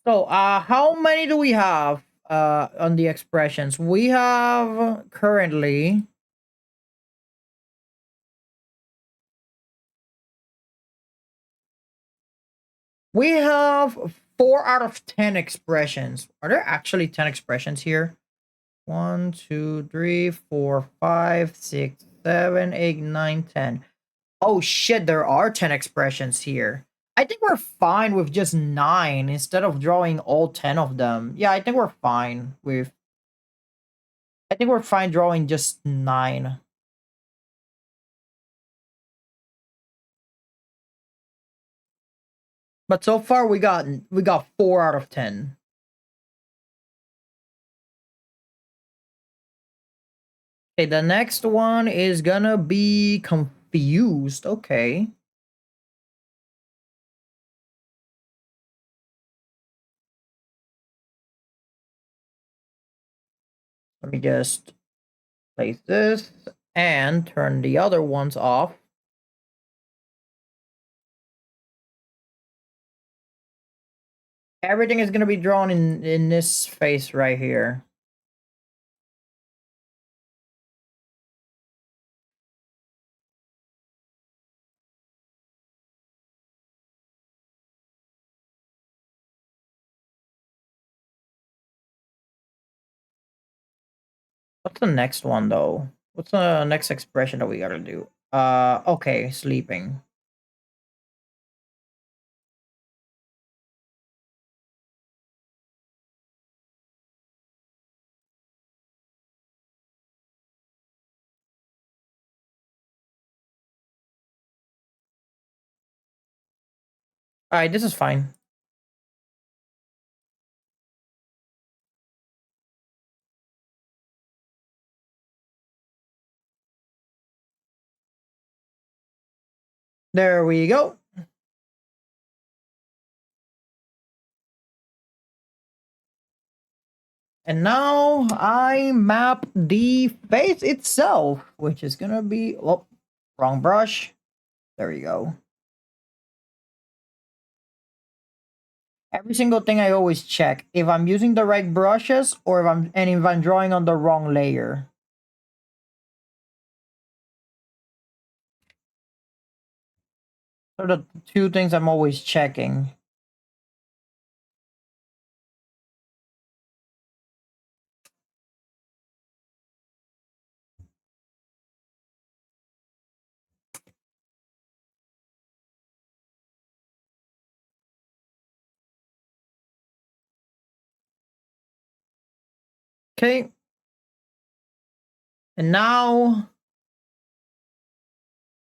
So how many do we have on the expressions? We have currently We have 4 out of 10 expressions. Are there actually 10 expressions here? 1, 2, 3, 4, 5, 6, 7, 8, 9, 10. Oh shit, there are 10 expressions here. I think we're fine with just 9 instead of drawing all 10 of them. Yeah, I think we're fine with. I think we're fine drawing just 9. But so far we got 4 out of 10. Okay, the next one is gonna be confused. Okay. Let me just place this and turn the other ones off. Everything is gonna be drawn in this face right here. What's the next one though? What's the next expression that we gotta do? Okay, sleeping. Alright, this is fine. There we go. And now I map the face itself, which is gonna be, oh, wrong brush. There we go. Every single thing I always check if I'm using the right brushes or if I'm drawing on the wrong layer. So the two things I'm always checking. Okay. And now,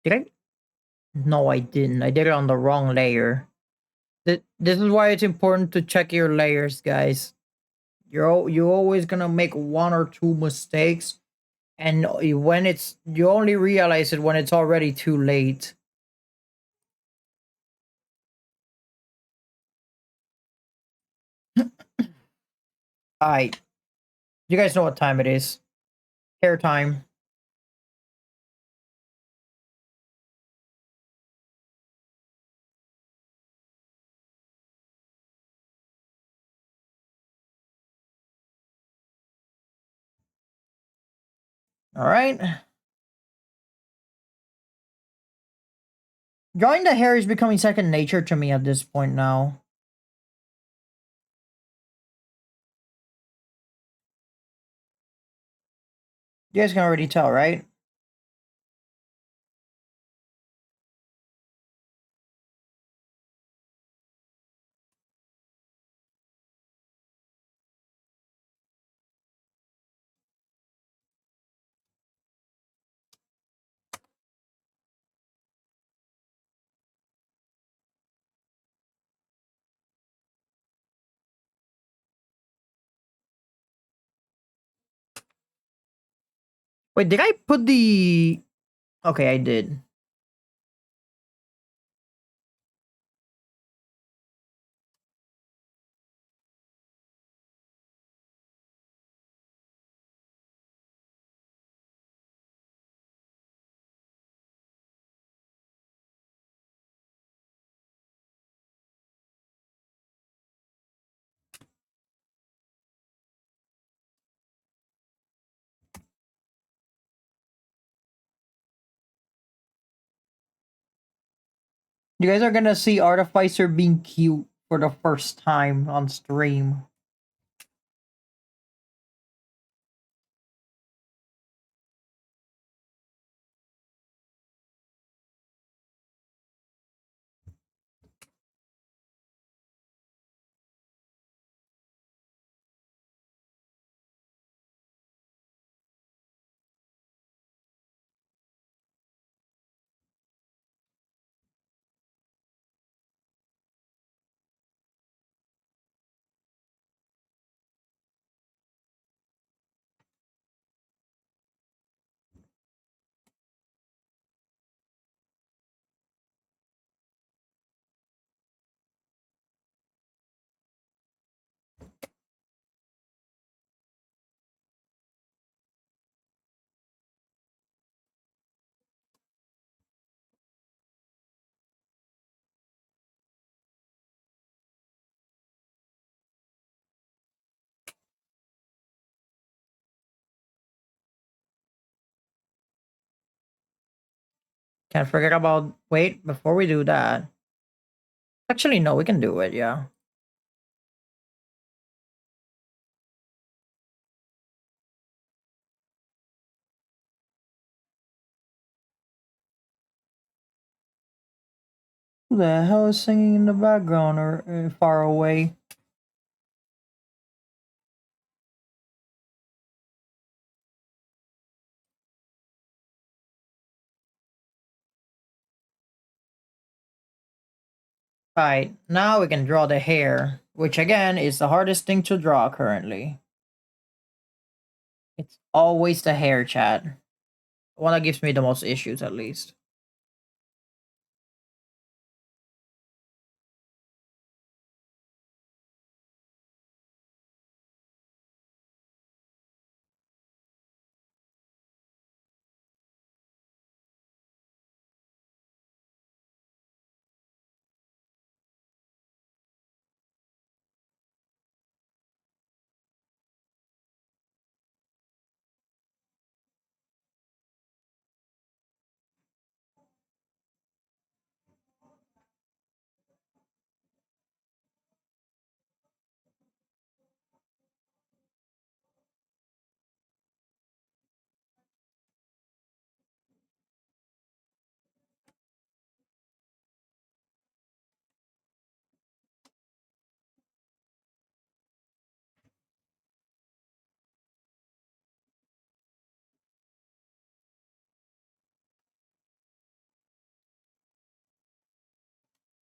did I? No, I didn't. I did it on the wrong layer. This is why it's important to check your layers, guys. You're always gonna make one or two mistakes, and when you only realize it when it's already too late. Alright, you guys know what time it is. Hair time. Alright. Drawing the hair is becoming second nature to me at this point now. You guys can already tell, right? Wait, did I put the... Okay, I did. You guys are gonna see Artificer being cute for the first time on stream. Can't forget about. Wait, before we do that. Actually, no, we can do it, yeah. Who the hell is singing in the background or far away? Alright, now we can draw the hair, which again is the hardest thing to draw currently. It's always the hair, chat. One that gives me the most issues, at least.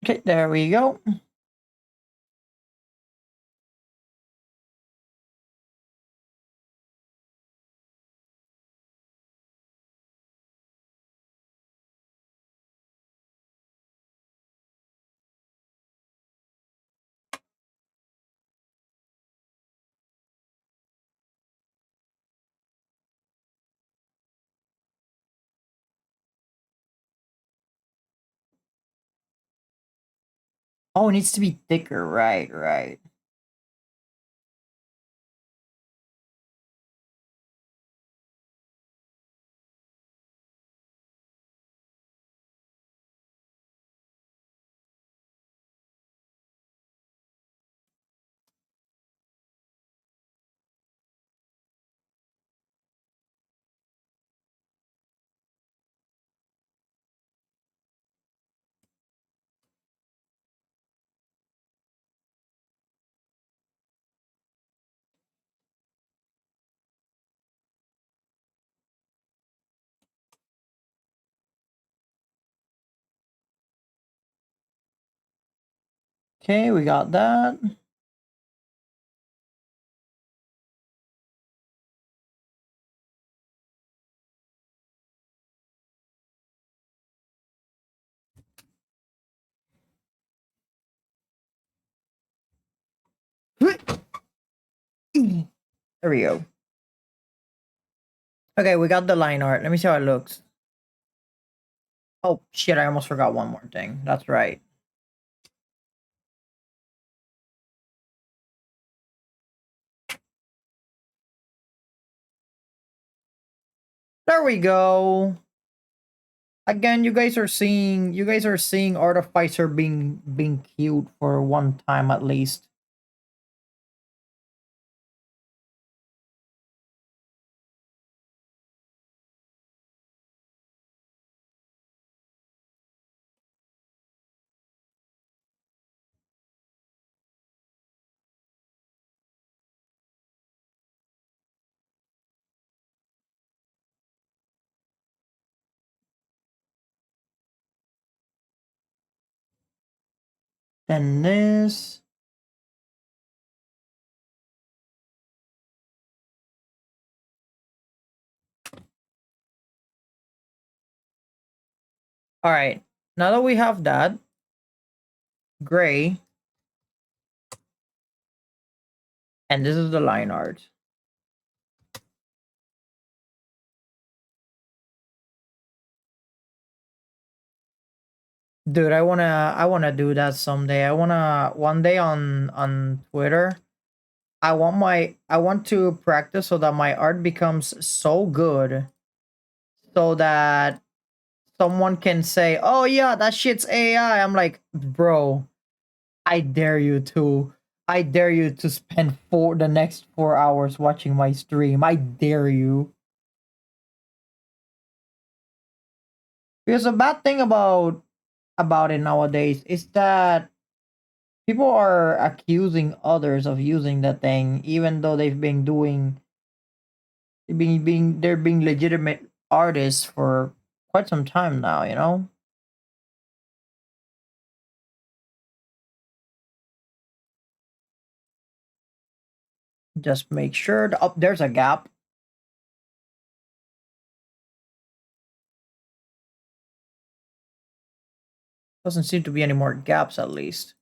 Okay, there we go. Oh, it needs to be thicker, right, right. Okay, we got that. There we go. Okay, we got the line art. Let me see how it looks. Oh, shit, I almost forgot one more thing. That's right. There we go. Again, you guys are seeing Artificer being cute for one time at least. Then this. All right. Now that we have that gray, and this is the line art. Dude, I wanna do that someday. I wanna one day on Twitter. I want to practice so that my art becomes so good so that someone can say, "Oh yeah, that shit's AI." I'm like, "Bro, I dare you to. I dare you to spend the next 4 hours watching my stream. I dare you." Because the bad thing about it nowadays is that people are accusing others of using the thing, even though they're being legitimate artists for quite some time now. You know, just make sure. There's a gap. Doesn't seem to be any more gaps, at least.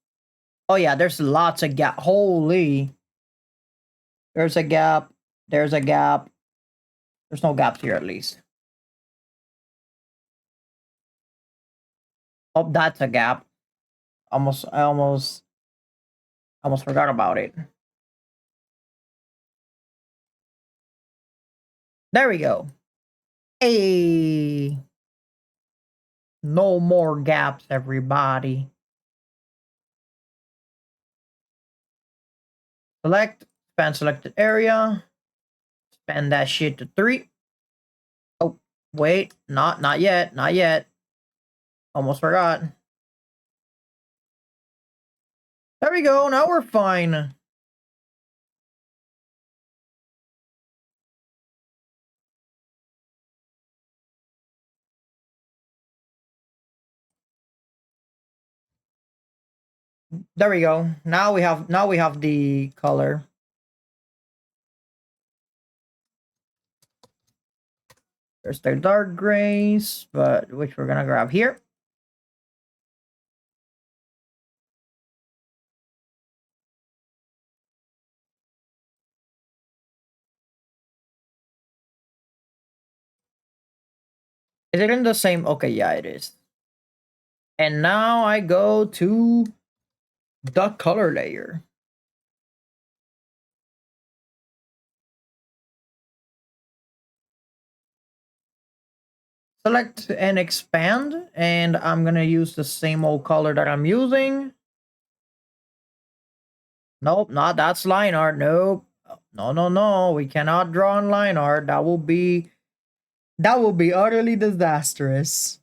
Oh yeah, there's lots of gap. Holy, there's a gap. There's a gap. There's no gaps here, at least. Oh, that's a gap. I almost forgot about it. There we go. Hey, no more gaps, everybody. Select, span selected area, span that shit to 3. Oh, wait, not yet, not yet. Almost forgot. There we go, now we're fine. There we go. Now we have the color. There's the dark grays, but which we're gonna grab here. Is it in the same? Okay, yeah, it is. And now I go to the color layer. Select and expand, and I'm gonna use the same old color that I'm using. Nope, not that's line art. Nope. No, no, no. We cannot draw on line art. That will be utterly disastrous.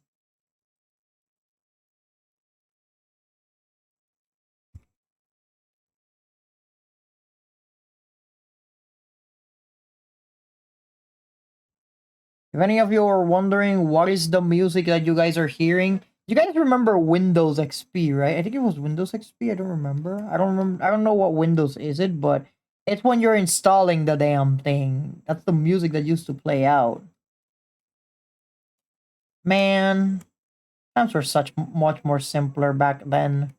If any of you are wondering what is the music that you guys are hearing, you guys remember Windows XP, right? I think it was Windows XP. I don't remember. I don't remember. I don't know what Windows is it, but it's when you're installing the damn thing. That's the music that used to play out. Man, times were much more simpler back then.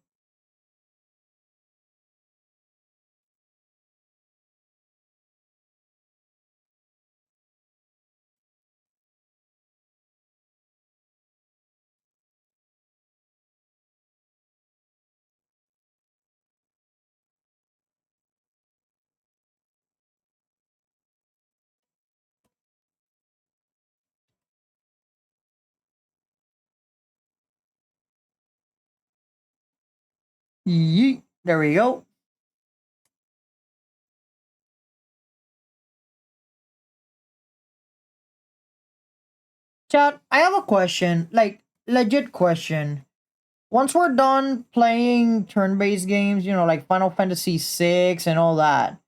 Yeet. There we go. Chat, I have a question. Like, legit question. Once we're done playing turn-based games, like Final Fantasy VI and all that,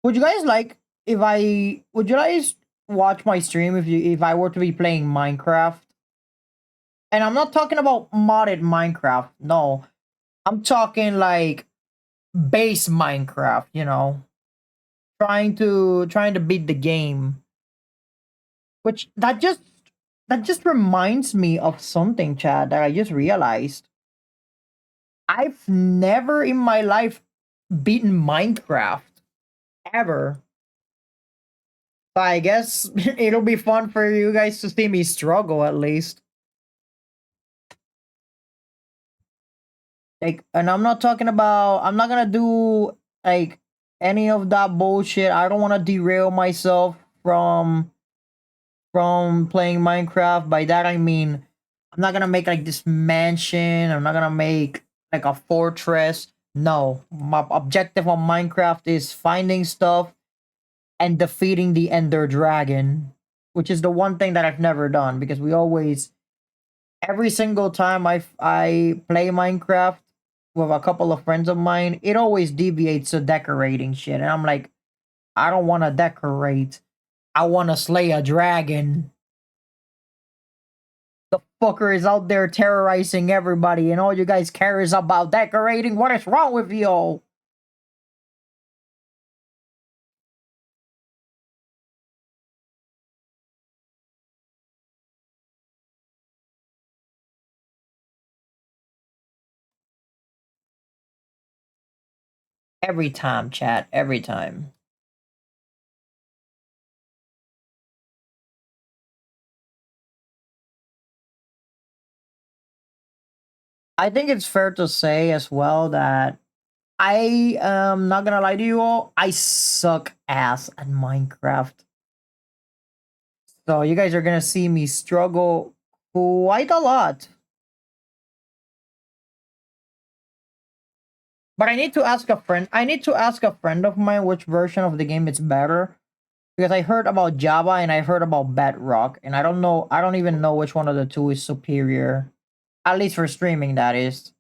would you guys like would you guys watch my stream if I were to be playing Minecraft? And I'm not talking about modded Minecraft. No. I'm talking like base Minecraft, trying to beat the game. Which that just reminds me of something, Chad, that I just realized. I've never in my life beaten Minecraft ever. So I guess it'll be fun for you guys to see me struggle at least. Like, and I'm not gonna do like any of that bullshit. I don't want to derail myself from playing Minecraft. By that I mean I'm not gonna make like this mansion. I'm not gonna make like a fortress. No, my objective on Minecraft is finding stuff and defeating the Ender Dragon, which is the one thing that I've never done because every single time I play Minecraft with a couple of friends of mine, it always deviates to decorating shit, and I'm like, I don't want to decorate. I want to slay a dragon. The fucker is out there terrorizing everybody, and all you guys care is about decorating. What is wrong with you all? Every time, chat. Every time. I think it's fair to say as well that I am not gonna lie to you all. I suck ass at Minecraft. So you guys are gonna see me struggle quite a lot. But I need to ask a friend. I need to ask a friend of mine which version of the game is better. Because I heard about Java and I heard about Bedrock. And I don't know. I don't even know which one of the two is superior. At least for streaming, that is.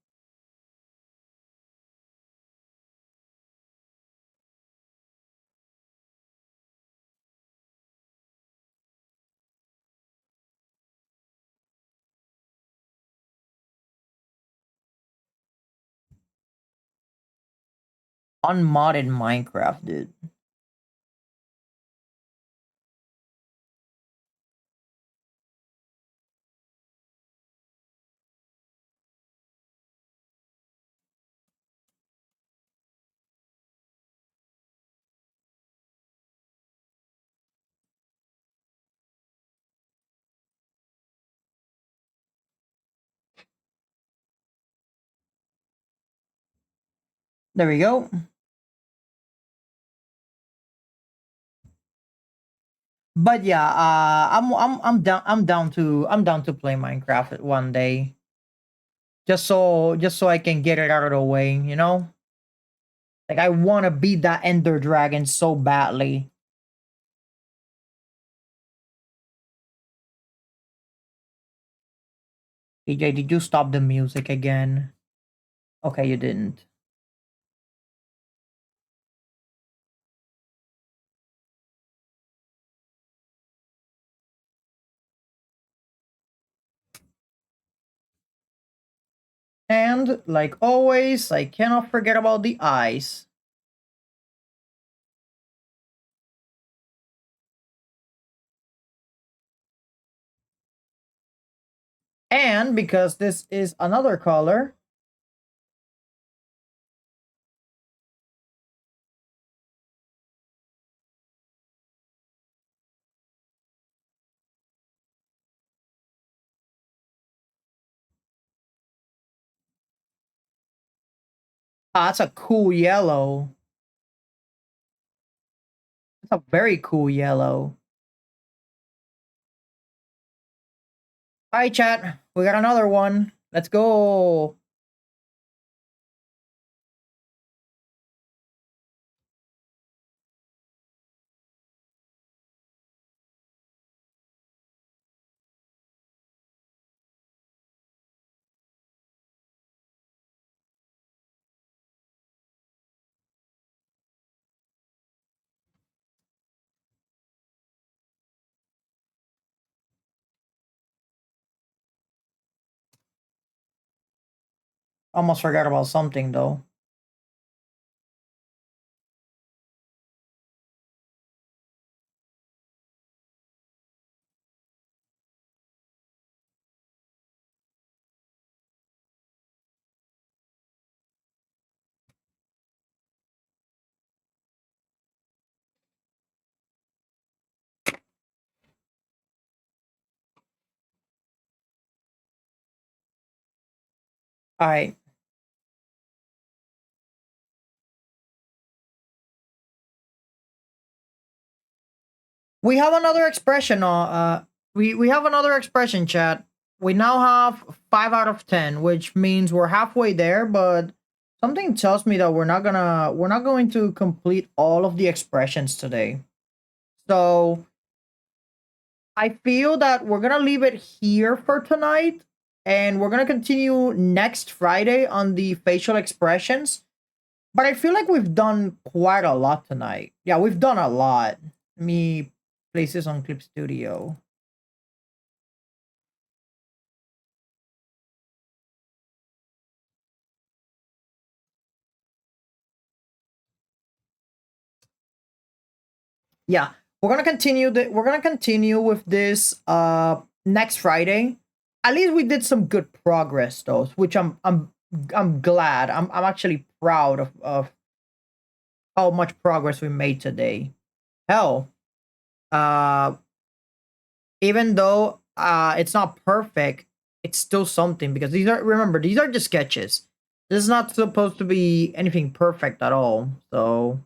Unmodded Minecraft, dude. There we go. But yeah, I'm down to play Minecraft one day. Just so I can get it out of the way. Like I want to beat that Ender Dragon so badly. DJ, did you stop the music again? Okay, you didn't. And like always, I cannot forget about the eyes. And because this is another color, that's a cool yellow. It's a very cool yellow. All right, chat. We got another one. Let's go. Almost forgot about something though. All right. We have another expression. We have another expression, chat. We now have 5 out of 10, which means we're halfway there. But something tells me that we're not going to complete all of the expressions today. So I feel that we're gonna leave it here for tonight, and we're gonna continue next Friday on the facial expressions. But I feel like we've done quite a lot tonight. Yeah, we've done a lot. Let me place this on Clip Studio. Yeah, we're gonna continue with this next Friday. At least we did some good progress though, which I'm glad. I'm actually proud of how much progress we made today. Hell, uh even though it's not perfect, it's still something because these are just sketches. This is not supposed to be anything perfect at all. So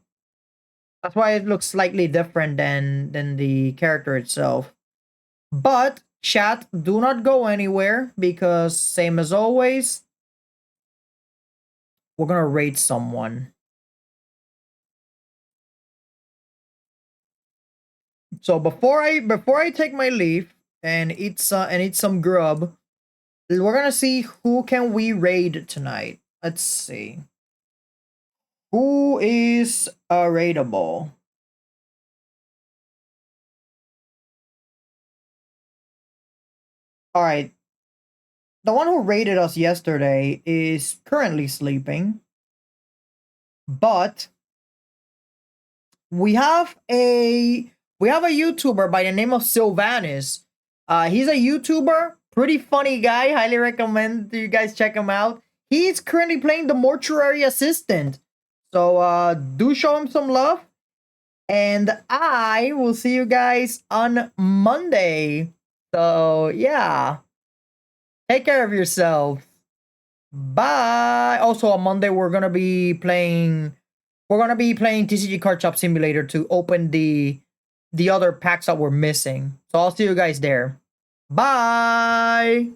that's why it looks slightly different than the character itself. But chat, do not go anywhere because same as always, we're gonna rate someone. So before I take my leave and eat some grub, we're gonna see who can we raid tonight. Let's see. Who is raidable? All right. The one who raided us yesterday is currently sleeping, but we have a YouTuber by the name of Sylvanus. He's a YouTuber, pretty funny guy. Highly recommend you guys check him out. He's currently playing the mortuary assistant. So do show him some love. And I will see you guys on Monday. So yeah. Take care of yourself. Bye. Also on Monday we're gonna be playing TCG Card Shop Simulator to open the other packs that we're missing. So I'll see you guys there. Bye.